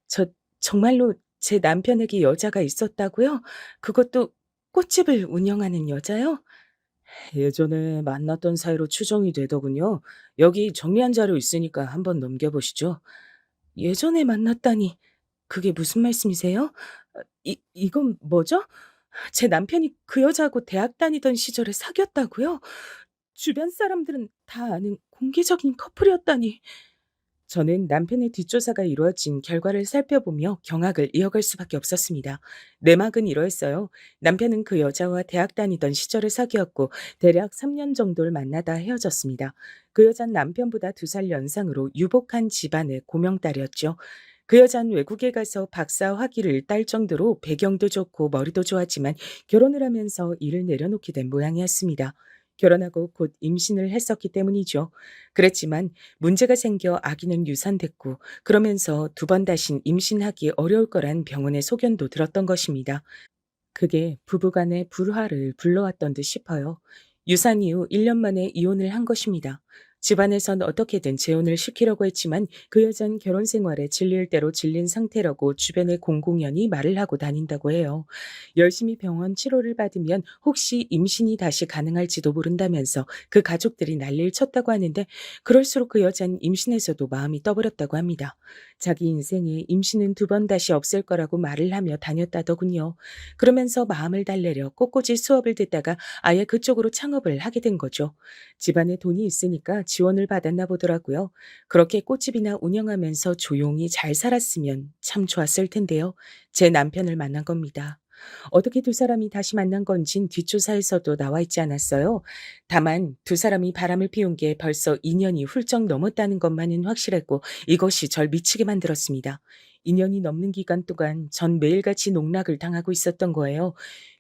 저 정말로 제 남편에게 여자가 있었다고요? 그것도 꽃집을 운영하는 여자요? 예전에 만났던 사이로 추정이 되더군요. 여기 정리한 자료 있으니까 한번 넘겨보시죠. 예전에 만났다니 그게 무슨 말씀이세요? 이건 뭐죠? 제 남편이 그 여자하고 대학 다니던 시절에 사귀었다고요? 주변 사람들은 다 아는 공개적인 커플이었다니. 저는 남편의 뒷조사가 이루어진 결과를 살펴보며 경악을 이어갈 수밖에 없었습니다. 내막은 이러했어요. 남편은 그 여자와 대학 다니던 시절에 사귀었고 대략 3년 정도를 만나다 헤어졌습니다. 그 여자는 남편보다 2살 연상으로 유복한 집안의 고명딸이었죠. 그 여자는 외국에 가서 박사 학위를 딸 정도로 배경도 좋고 머리도 좋았지만 결혼을 하면서 일을 내려놓게 된 모양이었습니다. 결혼하고 곧 임신을 했었기 때문이죠. 그랬지만 문제가 생겨 아기는 유산됐고 그러면서 2번 다신 임신하기 어려울 거란 병원의 소견도 들었던 것입니다. 그게 부부간의 불화를 불러왔던 듯 싶어요. 유산 이후 1년 만에 이혼을 한 것입니다. 집안에선 어떻게든 재혼을 시키려고 했지만 그 여자는 결혼 생활에 질릴 대로 질린 상태라고 주변의 공공연히 말을 하고 다닌다고 해요. 열심히 병원 치료를 받으면 혹시 임신이 다시 가능할지도 모른다면서 그 가족들이 난리를 쳤다고 하는데 그럴수록 그 여자는 임신에서도 마음이 떠버렸다고 합니다. 자기 인생에 임신은 2번 다시 없을 거라고 말을 하며 다녔다더군요. 그러면서 마음을 달래려 꼿꼿이 수업을 듣다가 아예 그쪽으로 창업을 하게 된 거죠. 집안에 돈이 있으니까 지원을 받았나 보더라고요. 그렇게 꽃집이나 운영하면서 조용히 잘 살았으면 참 좋았을 텐데요. 제 남편을 만난 겁니다. 어떻게 두 사람이 다시 만난 건진 뒷조사에서도 나와 있지 않았어요. 다만 두 사람이 바람을 피운 게 벌써 2년이 훌쩍 넘었다는 것만은 확실했고 이것이 절 미치게 만들었습니다. 2년이 넘는 기간 동안 전 매일같이 농락을 당하고 있었던 거예요.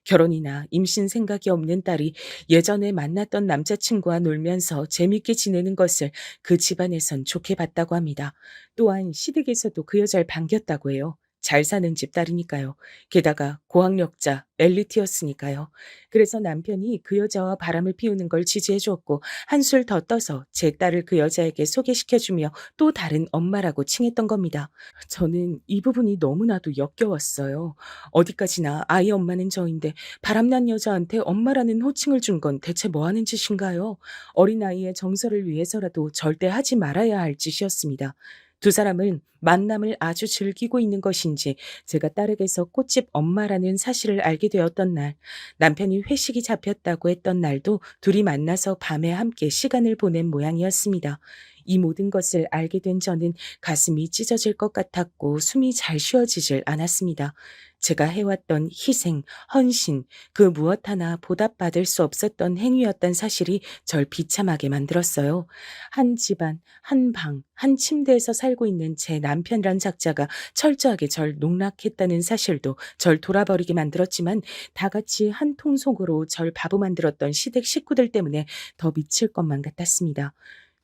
결혼이나 임신 생각이 없는 딸이 예전에 만났던 남자친구와 놀면서 재밌게 지내는 것을 그 집안에선 좋게 봤다고 합니다. 또한 시댁에서도 그 여자를 반겼다고 해요. 잘 사는 집 딸이니까요. 게다가 고학력자, 엘리트였으니까요. 그래서 남편이 그 여자와 바람을 피우는 걸 지지해 주었고 한술 더 떠서 제 딸을 그 여자에게 소개시켜주며 또 다른 엄마라고 칭했던 겁니다. 저는 이 부분이 너무나도 역겨웠어요. 어디까지나 아이 엄마는 저인데 바람난 여자한테 엄마라는 호칭을 준 건 대체 뭐 하는 짓인가요? 어린아이의 정서를 위해서라도 절대 하지 말아야 할 짓이었습니다. 두 사람은 만남을 아주 즐기고 있는 것인지 제가 딸에게서 꽃집 엄마라는 사실을 알게 되었던 날, 남편이 회식이 잡혔다고 했던 날도 둘이 만나서 밤에 함께 시간을 보낸 모양이었습니다. 이 모든 것을 알게 된 저는 가슴이 찢어질 것 같았고 숨이 잘 쉬어지질 않았습니다. 제가 해왔던 희생, 헌신, 그 무엇 하나 보답받을 수 없었던 행위였던 사실이 절 비참하게 만들었어요. 한 집안, 한 방, 한 침대에서 살고 있는 제 남편이란 작자가 철저하게 절 농락했다는 사실도 절 돌아버리게 만들었지만 다 같이 한 통속으로 절 바보 만들었던 시댁 식구들 때문에 더 미칠 것만 같았습니다.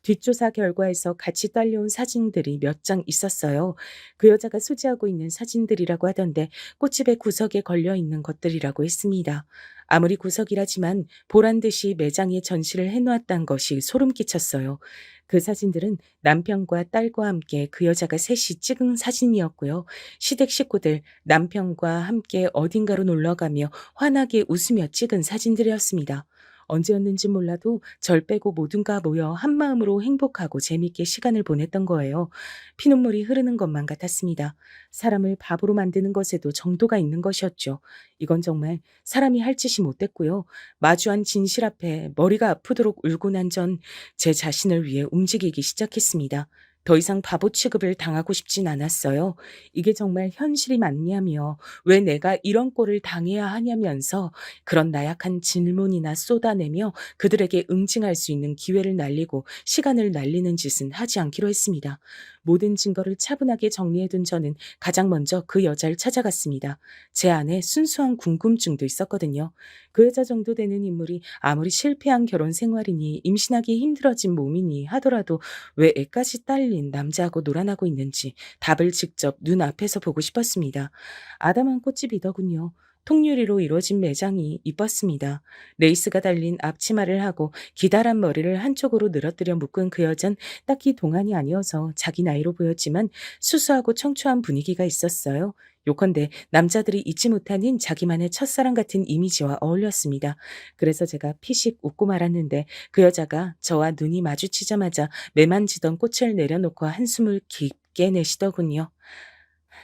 뒷조사 결과에서 같이 딸려온 사진들이 몇 장 있었어요. 그 여자가 소지하고 있는 사진들이라고 하던데 꽃집의 구석에 걸려 있는 것들이라고 했습니다. 아무리 구석이라지만 보란 듯이 매장에 전시를 해놓았다는 것이 소름 끼쳤어요. 그 사진들은 남편과 딸과 함께 그 여자가 셋이 찍은 사진이었고요. 시댁 식구들 남편과 함께 어딘가로 놀러가며 환하게 웃으며 찍은 사진들이었습니다. 언제였는지 몰라도 절 빼고 모두가 모여 한마음으로 행복하고 재미있게 시간을 보냈던 거예요. 피눈물이 흐르는 것만 같았습니다. 사람을 바보로 만드는 것에도 정도가 있는 것이었죠. 이건 정말 사람이 할 짓이 못됐고요. 마주한 진실 앞에 머리가 아프도록 울고 난 전 제 자신을 위해 움직이기 시작했습니다. 더 이상 바보 취급을 당하고 싶진 않았어요. 이게 정말 현실이 맞냐며 왜 내가 이런 꼴을 당해야 하냐면서 그런 나약한 질문이나 쏟아내며 그들에게 응징할 수 있는 기회를 날리고 시간을 날리는 짓은 하지 않기로 했습니다. 모든 증거를 차분하게 정리해둔 저는 가장 먼저 그 여자를 찾아갔습니다. 제 안에 순수한 궁금증도 있었거든요. 그 여자 정도 되는 인물이 아무리 실패한 결혼 생활이니 임신하기 힘들어진 몸이니 하더라도 왜 애까지 딸린 남자하고 놀아나고 있는지 답을 직접 눈앞에서 보고 싶었습니다. 아담한 꽃집이더군요. 통유리로 이루어진 매장이 이뻤습니다. 레이스가 달린 앞치마를 하고 기다란 머리를 한쪽으로 늘어뜨려 묶은 그 여잔 딱히 동안이 아니어서 자기 나이로 보였지만 수수하고 청초한 분위기가 있었어요. 요컨대 남자들이 잊지 못하는 자기만의 첫사랑 같은 이미지와 어울렸습니다. 그래서 제가 피식 웃고 말았는데 그 여자가 저와 눈이 마주치자마자 매만지던 꽃을 내려놓고 한숨을 깊게 내쉬더군요.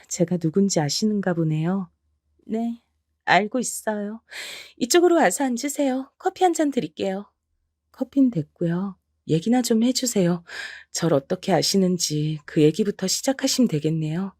제가 누군지 아시는가 보네요. 네, 알고 있어요. 이쪽으로 와서 앉으세요. 커피 한 잔 드릴게요. 커피는 됐고요. 얘기나 좀 해주세요. 절 어떻게 아시는지 그 얘기부터 시작하시면 되겠네요.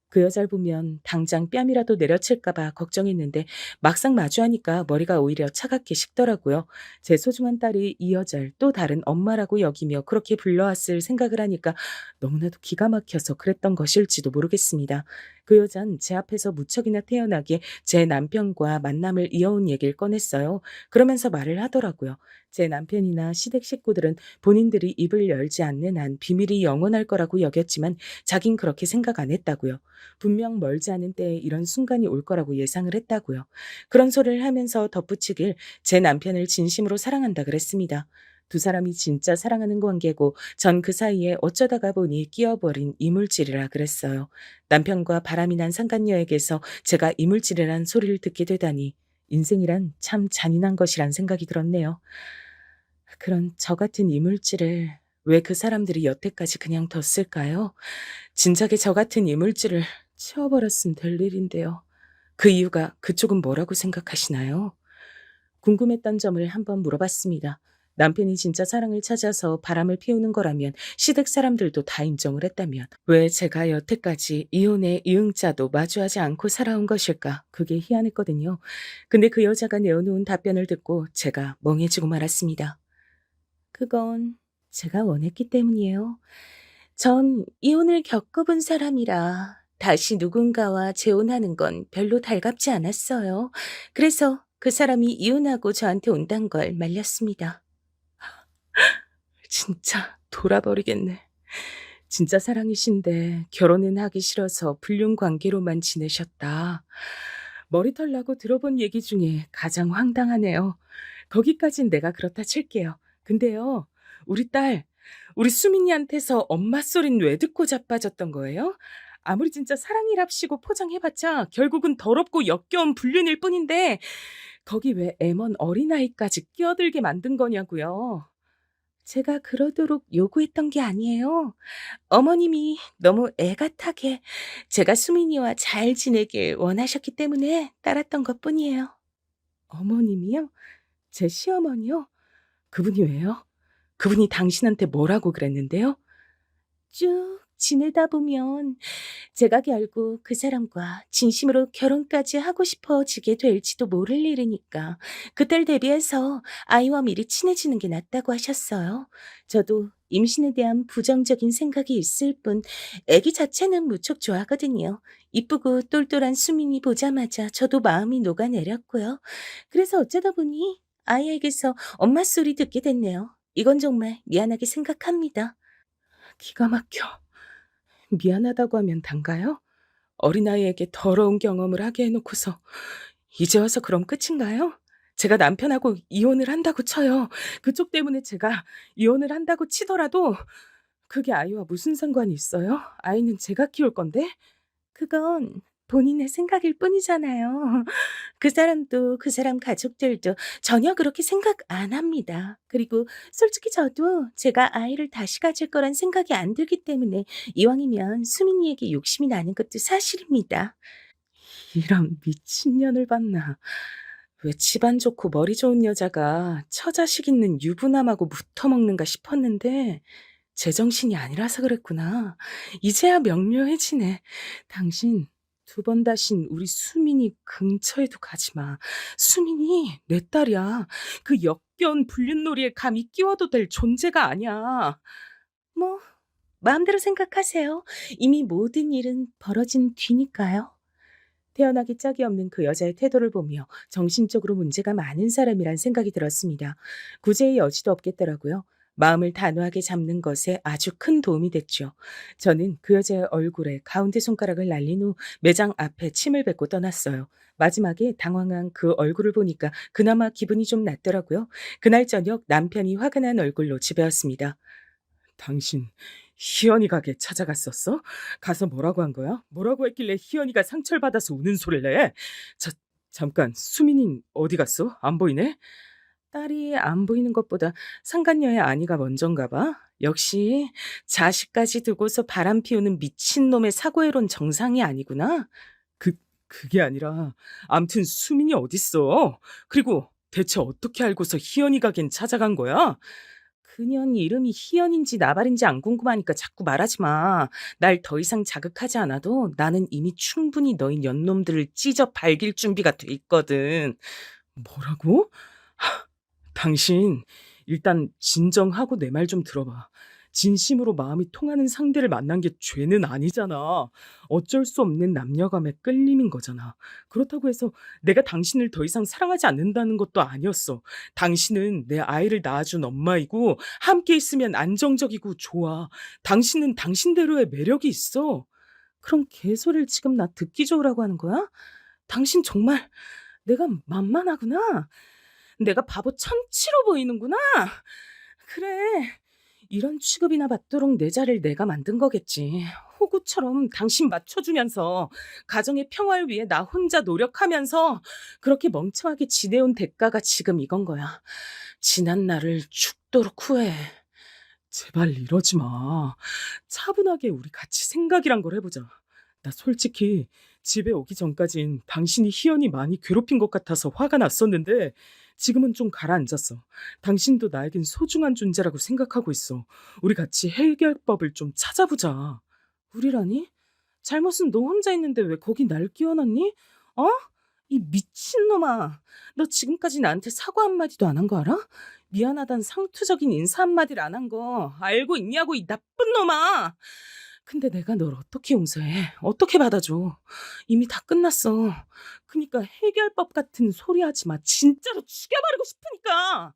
그 여자를 보면 당장 뺨이라도 내려칠까봐 걱정했는데 막상 마주하니까 머리가 오히려 차갑게 식더라고요. 제 소중한 딸이 이 여자를 또 다른 엄마라고 여기며 그렇게 불러왔을 생각을 하니까 너무나도 기가 막혀서 그랬던 것일지도 모르겠습니다. 그 여잔 제 앞에서 무척이나 태연하게 제 남편과 만남을 이어온 얘기를 꺼냈어요. 그러면서 말을 하더라고요. 제 남편이나 시댁 식구들은 본인들이 입을 열지 않는 한 비밀이 영원할 거라고 여겼지만 자긴 그렇게 생각 안 했다고요. 분명 멀지 않은 때에 이런 순간이 올 거라고 예상을 했다고요. 그런 소리를 하면서 덧붙이길 제 남편을 진심으로 사랑한다 그랬습니다. 두 사람이 진짜 사랑하는 관계고 전 그 사이에 어쩌다가 보니 끼어버린 이물질이라 그랬어요. 남편과 바람이 난 상간녀에게서 제가 이물질이란 소리를 듣게 되다니 인생이란 참 잔인한 것이란 생각이 들었네요. 그런 저 같은 이물질을 왜 그 사람들이 여태까지 그냥 뒀을까요? 진작에 저 같은 이물질을 치워버렸으면 될 일인데요. 그 이유가 그쪽은 뭐라고 생각하시나요? 궁금했던 점을 한번 물어봤습니다. 남편이 진짜 사랑을 찾아서 바람을 피우는 거라면 시댁 사람들도 다 인정을 했다면 왜 제가 여태까지 이혼의 이응자도 마주하지 않고 살아온 것일까? 그게 희한했거든요. 근데 그 여자가 내어놓은 답변을 듣고 제가 멍해지고 말았습니다. 그건 제가 원했기 때문이에요. 전 이혼을 겪어본 사람이라 다시 누군가와 재혼하는 건 별로 달갑지 않았어요. 그래서 그 사람이 이혼하고 저한테 온단 걸 말렸습니다. 진짜 돌아버리겠네. 진짜 사랑이신데 결혼은 하기 싫어서 불륜 관계로만 지내셨다. 머리털 나고 들어본 얘기 중에 가장 황당하네요. 거기까진 내가 그렇다 칠게요. 근데요, 우리 수민이한테서 엄마 소린 왜 듣고 자빠졌던 거예요? 아무리 진짜 사랑이랍시고 포장해봤자 결국은 더럽고 역겨운 불륜일 뿐인데 거기 왜 애먼 어린아이까지 끼어들게 만든 거냐고요. 제가 그러도록 요구했던 게 아니에요. 어머님이 너무 애같하게 제가 수민이와 잘 지내길 원하셨기 때문에 따랐던 것뿐이에요. 어머님이요? 제 시어머니요? 그분이 왜요? 그분이 당신한테 뭐라고 그랬는데요? 쭉 지내다 보면 제가 결국 그 사람과 진심으로 결혼까지 하고 싶어지게 될지도 모를 일이니까 그때를 대비해서 아이와 미리 친해지는 게 낫다고 하셨어요. 저도 임신에 대한 부정적인 생각이 있을 뿐 아기 자체는 무척 좋아하거든요. 이쁘고 똘똘한 수민이 보자마자 저도 마음이 녹아내렸고요. 그래서 어쩌다 보니 아이에게서 엄마 소리 듣게 됐네요. 이건 정말 미안하게 생각합니다. 기가 막혀. 미안하다고 하면 단가요? 어린아이에게 더러운 경험을 하게 해놓고서 이제 와서 그럼 끝인가요? 제가 남편하고 이혼을 한다고 쳐요. 그쪽 때문에 제가 이혼을 한다고 치더라도 그게 아이와 무슨 상관이 있어요? 아이는 제가 키울 건데? 그건 본인의 생각일 뿐이잖아요. 그 사람도 그 사람 가족들도 전혀 그렇게 생각 안 합니다. 그리고 솔직히 저도 제가 아이를 다시 가질 거란 생각이 안 들기 때문에 이왕이면 수민이에게 욕심이 나는 것도 사실입니다. 이런 미친년을 봤나. 왜 집안 좋고 머리 좋은 여자가 처자식 있는 유부남하고 묻어먹는가 싶었는데 제정신이 아니라서 그랬구나. 이제야 명료해지네. 당신 두 번 다신 우리 수민이 근처에도 가지 마. 수민이 내 딸이야. 그 역겨운 불륜놀이에 감히 끼워도 될 존재가 아니야. 뭐 마음대로 생각하세요. 이미 모든 일은 벌어진 뒤니까요. 태어나기 짝이 없는 그 여자의 태도를 보며 정신적으로 문제가 많은 사람이란 생각이 들었습니다. 구제의 여지도 없겠더라고요. 마음을 단호하게 잡는 것에 아주 큰 도움이 됐죠. 저는 그 여자의 얼굴에 가운데 손가락을 날린 후 매장 앞에 침을 뱉고 떠났어요. 마지막에 당황한 그 얼굴을 보니까 그나마 기분이 좀 낫더라고요. 그날 저녁 남편이 화가 난 얼굴로 집에 왔습니다. 당신 희연이 가게 찾아갔었어? 가서 뭐라고 한 거야? 뭐라고 했길래 희연이가 상처를 받아서 우는 소리를 내? 잠깐, 수민이 어디 갔어? 안 보이네? 딸이 안 보이는 것보다 상간녀의 아니가 먼저인가 봐. 역시 자식까지 두고서 바람 피우는 미친놈의 사고해론 정상이 아니구나. 그게 아니라 암튼 수민이 어딨어? 그리고 대체 어떻게 알고서 희연이 가겐 찾아간 거야? 그년 이름이 희연인지 나발인지 안 궁금하니까 자꾸 말하지 마. 날 더 이상 자극하지 않아도 나는 이미 충분히 너희 년놈들을 찢어 발길 준비가 돼 있거든. 뭐라고? 당신 일단 진정하고 내 말 좀 들어봐. 진심으로 마음이 통하는 상대를 만난 게 죄는 아니잖아. 어쩔 수 없는 남녀감의 끌림인 거잖아. 그렇다고 해서 내가 당신을 더 이상 사랑하지 않는다는 것도 아니었어. 당신은 내 아이를 낳아준 엄마이고 함께 있으면 안정적이고 좋아. 당신은 당신대로의 매력이 있어. 그럼 개소리를 지금 나 듣기 좋으라고 하는 거야? 당신 정말 내가 만만하구나. 내가 바보 천치로 보이는구나. 그래. 이런 취급이나 받도록 내 자리를 내가 만든 거겠지. 호구처럼 당신 맞춰주면서 가정의 평화를 위해 나 혼자 노력하면서 그렇게 멍청하게 지내온 대가가 지금 이건 거야. 지난 날을 죽도록 후회해. 제발 이러지 마. 차분하게 우리 같이 생각이란 걸 해보자. 나 솔직히 집에 오기 전까진 당신이 희연이 많이 괴롭힌 것 같아서 화가 났었는데 지금은 좀 가라앉았어. 당신도 나에겐 소중한 존재라고 생각하고 있어. 우리 같이 해결법을 좀 찾아보자. 우리라니? 잘못은 너 혼자 있는데 왜 거기 날 끼워넣니? 어? 이 미친놈아. 너 지금까지 나한테 사과 한마디도 안 한 거 알아? 미안하단 상투적인 인사 한마디를 안 한 거 알고 있냐고, 이 나쁜 놈아. 근데 내가 널 어떻게 용서해? 어떻게 받아줘? 이미 다 끝났어. 그니까 해결법 같은 소리 하지 마. 진짜로 죽여버리고 싶으니까.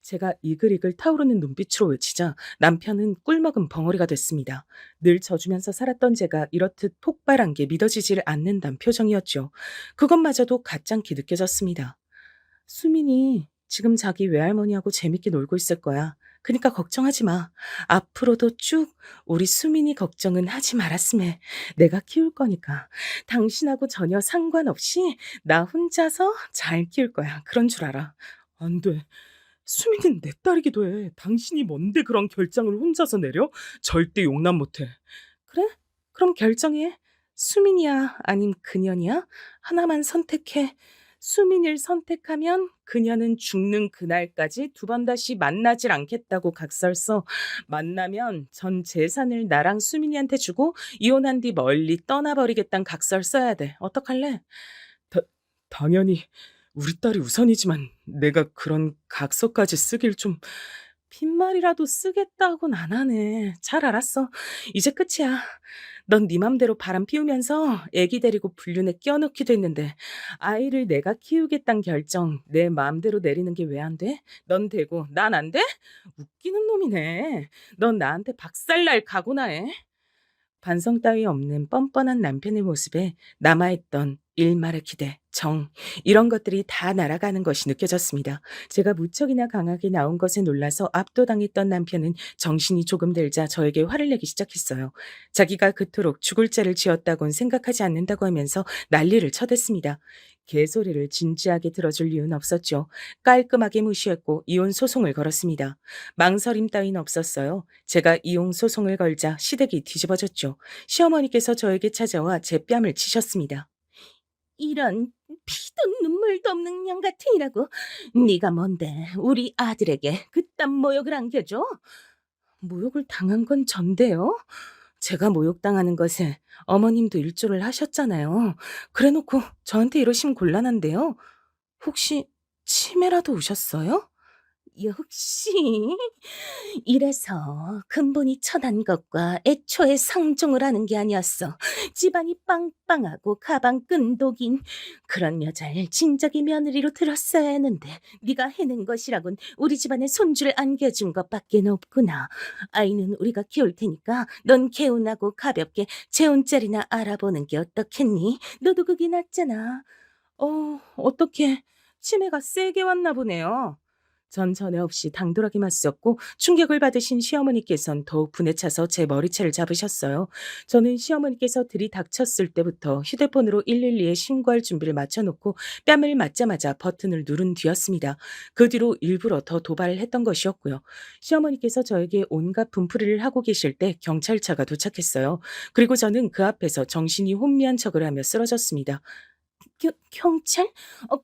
제가 이글이글 타오르는 눈빛으로 외치자 남편은 꿀먹은 벙어리가 됐습니다. 늘 져주면서 살았던 제가 이렇듯 폭발한 게 믿어지질 않는다는 표정이었죠. 그것마저도 가짱키 느껴졌습니다. 수민이 지금 자기 외할머니하고 재밌게 놀고 있을 거야. 그러니까 걱정하지 마. 앞으로도 쭉 우리 수민이 걱정은 하지 말았음에. 내가 키울 거니까. 당신하고 전혀 상관없이 나 혼자서 잘 키울 거야. 그런 줄 알아. 안 돼. 수민은 내 딸이기도 해. 당신이 뭔데 그런 결정을 혼자서 내려? 절대 용납 못해. 그래? 그럼 결정해. 수민이야? 아님 그년이야? 하나만 선택해. 수민이를 선택하면 그녀는 죽는 그날까지 두 번 다시 만나질 않겠다고 각설써. 만나면 전 재산을 나랑 수민이한테 주고 이혼한 뒤 멀리 떠나버리겠다는 각설 써야 돼. 어떡할래? 당연히 우리 딸이 우선이지만 내가 그런 각서까지 쓰길 좀. 빈말이라도 쓰겠다고는 안 하네. 잘 알았어. 이제 끝이야. 넌 네 맘대로 바람 피우면서 애기 데리고 불륜에 껴넣기도 했는데 아이를 내가 키우겠다는 결정 내 마음대로 내리는 게 왜 안 돼? 넌 되고 난 안 돼? 웃기는 놈이네. 넌 나한테 박살날 각오나 해. 반성 따위 없는 뻔뻔한 남편의 모습에 남아있던 일말의 기대, 정, 이런 것들이 다 날아가는 것이 느껴졌습니다. 제가 무척이나 강하게 나온 것에 놀라서 압도당했던 남편은 정신이 조금 들자 저에게 화를 내기 시작했어요. 자기가 그토록 죽을 죄를 지었다곤 생각하지 않는다고 하면서 난리를 쳐댔습니다. 개소리를 진지하게 들어줄 이유는 없었죠. 깔끔하게 무시했고 이혼 소송을 걸었습니다. 망설임 따윈 없었어요. 제가 이혼 소송을 걸자 시댁이 뒤집어졌죠. 시어머니께서 저에게 찾아와 제 뺨을 치셨습니다. 이런 피도 눈물도 없는 년 같으니라고. 네가 뭔데 우리 아들에게 그딴 모욕을 안겨줘? 모욕을 당한 건 전데요. 제가 모욕당하는 것에 어머님도 일조를 하셨잖아요. 그래놓고 저한테 이러시면 곤란한데요. 혹시 치매라도 오셨어요? 역시 이래서 근본이 처단 것과 애초에 상종을 하는 게 아니었어. 집안이 빵빵하고 가방 끈독인 그런 여자를 진작에 며느리로 들었어야 했는데 네가 해낸 것이라곤 우리 집안에 손주를 안겨준 것밖에 없구나. 아이는 우리가 키울 테니까 넌 개운하고 가볍게 재혼자리나 알아보는 게 어떻겠니? 너도 그게 낫잖아. 어떻게 치매가 세게 왔나 보네요. 전 전에 없이 당돌하게 맞섰고 충격을 받으신 시어머니께선 더욱 분에 차서 제 머리채를 잡으셨어요. 저는 시어머니께서 들이닥쳤을 때부터 휴대폰으로 112에 신고할 준비를 마쳐놓고 뺨을 맞자마자 버튼을 누른 뒤였습니다. 그 뒤로 일부러 더 도발을 했던 것이었고요. 시어머니께서 저에게 온갖 분풀이를 하고 계실 때 경찰차가 도착했어요. 그리고 저는 그 앞에서 정신이 혼미한 척을 하며 쓰러졌습니다. 경찰?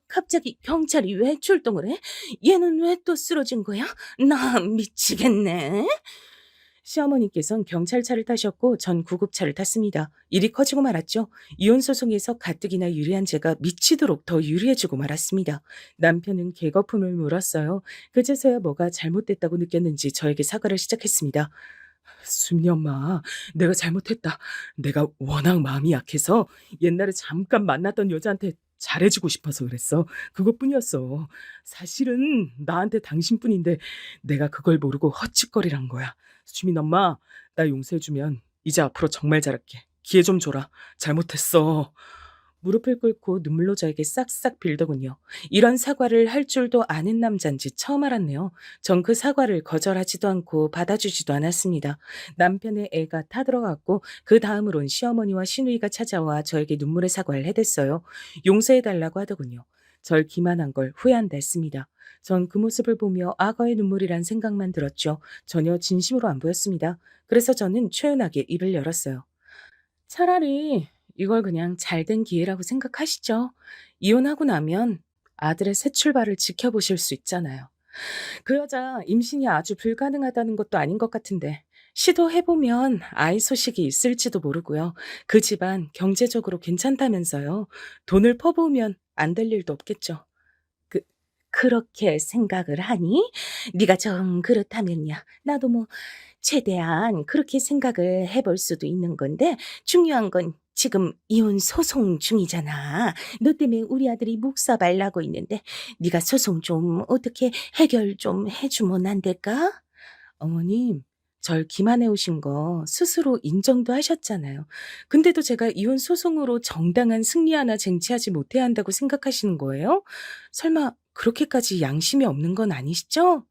갑자기 경찰이 왜 출동을 해? 얘는 왜 또 쓰러진 거야? 나 미치겠네. 시어머니께선 경찰차를 타셨고 전 구급차를 탔습니다. 일이 커지고 말았죠. 이혼 소송에서 가뜩이나 유리한 제가 미치도록 더 유리해지고 말았습니다. 남편은 개거품을 물었어요. 그제서야 뭐가 잘못됐다고 느꼈는지 저에게 사과를 시작했습니다. 수민이 엄마, 내가 잘못했다. 내가 워낙 마음이 약해서 옛날에 잠깐 만났던 여자한테 잘해주고 싶어서 그랬어. 그것뿐이었어. 사실은 나한테 당신뿐인데 내가 그걸 모르고 헛짓거리란 거야. 수민 엄마, 나 용서해주면 이제 앞으로 정말 잘할게. 기회 좀 줘라. 잘못했어. 무릎을 꿇고 눈물로 저에게 싹싹 빌더군요. 이런 사과를 할 줄도 아는 남잔지 처음 알았네요. 전 그 사과를 거절하지도 않고 받아주지도 않았습니다. 남편의 애가 타들어갔고 그 다음으론 시어머니와 시누이가 찾아와 저에게 눈물의 사과를 해댔어요. 용서해달라고 하더군요. 절 기만한 걸 후회한다 했습니다. 전 그 모습을 보며 악어의 눈물이란 생각만 들었죠. 전혀 진심으로 안 보였습니다. 그래서 저는 초연하게 입을 열었어요. 차라리 이걸 그냥 잘된 기회라고 생각하시죠. 이혼하고 나면 아들의 새 출발을 지켜보실 수 있잖아요. 그 여자 임신이 아주 불가능하다는 것도 아닌 것 같은데 시도해보면 아이 소식이 있을지도 모르고요. 그 집안 경제적으로 괜찮다면서요. 돈을 퍼부으면 안 될 일도 없겠죠. 그 그렇게 생각을 하니? 네가 정 그렇다면야 나도 뭐 최대한 그렇게 생각을 해볼 수도 있는 건데 중요한 건 지금 이혼 소송 중이잖아. 너 때문에 우리 아들이 묵사발 나고 있는데 네가 소송 좀 어떻게 해결 좀 해주면 안 될까? 어머님, 절 기만해 오신 거 스스로 인정도 하셨잖아요. 근데도 제가 이혼 소송으로 정당한 승리 하나 쟁취하지 못해야 한다고 생각하시는 거예요? 설마 그렇게까지 양심이 없는 건 아니시죠?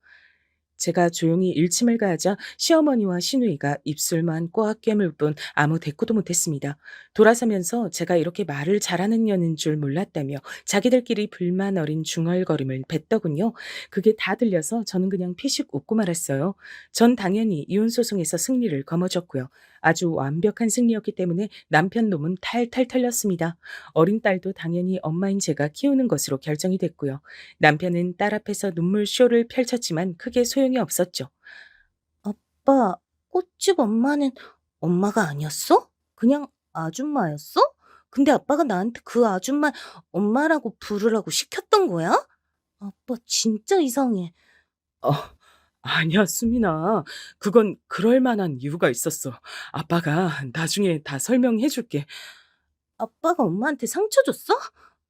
제가 조용히 일침을 가하자 시어머니와 시누이가 입술만 꽉 깨물 뿐 아무 대꾸도 못했습니다. 돌아서면서 제가 이렇게 말을 잘하는 년인 줄 몰랐다며 자기들끼리 불만 어린 중얼거림을 뱉더군요. 그게 다 들려서 저는 그냥 피식 웃고 말았어요. 전 당연히 이혼 소송에서 승리를 거머쥐었고요. 아주 완벽한 승리였기 때문에 남편 놈은 탈탈 털렸습니다. 어린 딸도 당연히 엄마인 제가 키우는 것으로 결정이 됐고요. 남편은 딸 앞에서 눈물 쇼를 펼쳤지만 크게 소용이 없었죠. 아빠, 꽃집 엄마는 엄마가 아니었어? 그냥 아줌마였어? 근데 아빠가 나한테 그 아줌마 엄마라고 부르라고 시켰던 거야? 아빠 진짜 이상해. 어, 아니야, 수민아. 그건 그럴 만한 이유가 있었어. 아빠가 나중에 다 설명해 줄게. 아빠가 엄마한테 상처 줬어?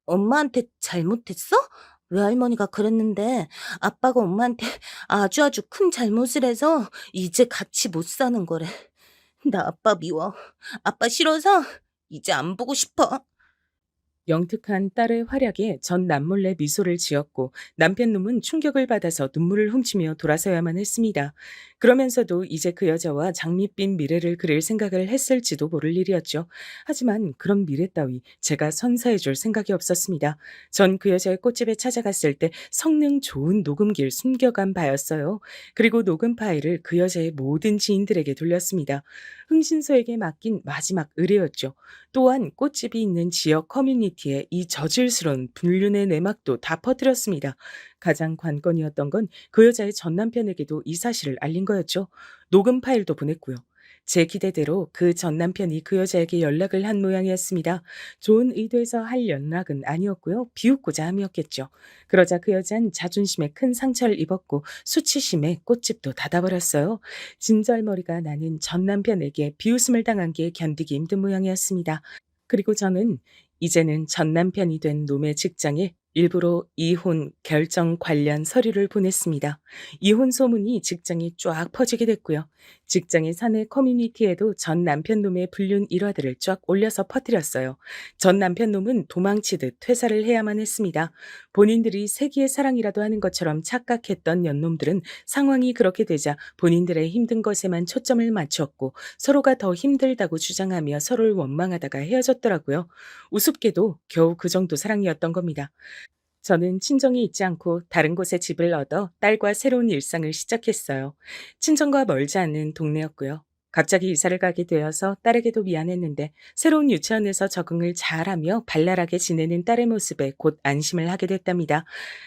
엄마한테 잘못했어? 외할머니가 그랬는데 아빠가 엄마한테 아주 큰 잘못을 해서 이제 같이 못 사는 거래. 나 아빠 미워. 아빠 싫어서 이제 안 보고 싶어. 영특한 딸의 활약에 전 남몰래 미소를 지었고 남편 놈은 충격을 받아서 눈물을 훔치며 돌아서야만 했습니다. 그러면서도 이제 그 여자와 장밋빛 미래를 그릴 생각을 했을지도 모를 일이었죠. 하지만 그런 미래 따위 제가 선사해 줄 생각이 없었습니다. 전 그 여자의 꽃집에 찾아갔을 때 성능 좋은 녹음기를 숨겨간 바였어요. 그리고 녹음 파일을 그 여자의 모든 지인들에게 돌렸습니다. 흥신소에게 맡긴 마지막 의뢰였죠. 또한 꽃집이 있는 지역 커뮤니티에 이 저질스러운 불륜의 내막도 다 퍼뜨렸습니다. 가장 관건이었던 건 그 여자의 전 남편에게도 이 사실을 알린 거였죠. 녹음 파일도 보냈고요. 제 기대대로 그 전 남편이 그 여자에게 연락을 한 모양이었습니다. 좋은 의도에서 할 연락은 아니었고요. 비웃고자 함이었겠죠. 그러자 그 여자는 자존심에 큰 상처를 입었고 수치심에 꽃집도 닫아버렸어요. 진절머리가 나는 전 남편에게 비웃음을 당한 게 견디기 힘든 모양이었습니다. 그리고 저는 이제는 전 남편이 된 놈의 직장에 일부러 이혼 결정 관련 서류를 보냈습니다. 이혼 소문이 직장에 쫙 퍼지게 됐고요. 직장의 사내 커뮤니티에도 전 남편 놈의 불륜 일화들을 쫙 올려서 퍼뜨렸어요. 전 남편 놈은 도망치듯 퇴사를 해야만 했습니다. 본인들이 세기의 사랑이라도 하는 것처럼 착각했던 연놈들은 상황이 그렇게 되자 본인들의 힘든 것에만 초점을 맞췄고 서로가 더 힘들다고 주장하며 서로를 원망하다가 헤어졌더라고요. 우습게도 겨우 그 정도 사랑이었던 겁니다. 저는 친정이 있지 않고 다른 곳에 집을 얻어 딸과 새로운 일상을 시작했어요. 친정과 멀지 않은 동네였고요. 갑자기 이사를 가게 되어서 딸에게도 미안했는데 새로운 유치원에서 적응을 잘하며 발랄하게 지내는 딸의 모습에 곧 안심을 하게 됐답니다.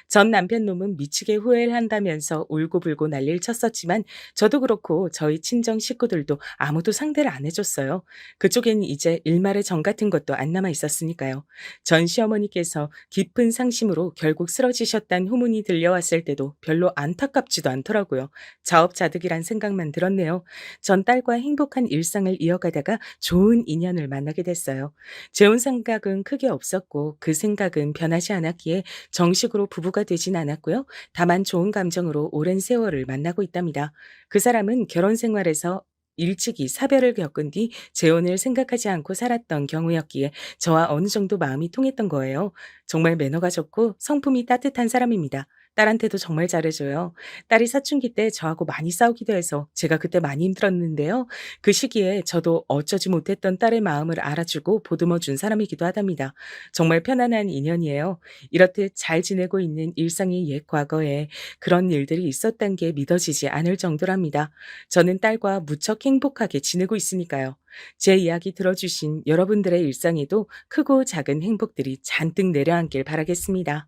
전 남편 놈은 미치게 후회를 한다면서 울고불고 난리를 쳤었지만 저도 그렇고 저희 친정 식구들도 아무도 상대를 안 해줬어요. 그쪽엔 이제 일말의 정 같은 것도 안 남아 있었으니까요. 전 시어머니께서 깊은 상심으로 결국 쓰러지셨다는 후문이 들려왔을 때도 별로 안타깝지도 않더라고요. 자업자득이란 생각만 들었네요. 전 딸과 행복한 일상을 이어가다가 좋은 인연을 만나게 됐어요. 재혼 생각은 크게 없었고 그 생각은 변하지 않았기에 정식으로 부부가 되진 않았고요. 다만 좋은 감정으로 오랜 세월을 만나고 있답니다. 그 사람은 결혼 생활에서 일찍이 사별을 겪은 뒤 재혼을 생각하지 않고 살았던 경우였기에 저와 어느 정도 마음이 통했던 거예요. 정말 매너가 좋고 성품이 따뜻한 사람입니다. 딸한테도 정말 잘해줘요. 딸이 사춘기 때 저하고 많이 싸우기도 해서 제가 그때 많이 힘들었는데요. 그 시기에 저도 어쩌지 못했던 딸의 마음을 알아주고 보듬어 준 사람이기도 하답니다. 정말 편안한 인연이에요. 이렇듯 잘 지내고 있는 일상의 옛 과거에 그런 일들이 있었단 게 믿어지지 않을 정도랍니다. 저는 딸과 무척 행복하게 지내고 있으니까요. 제 이야기 들어주신 여러분들의 일상에도 크고 작은 행복들이 잔뜩 내려앉길 바라겠습니다.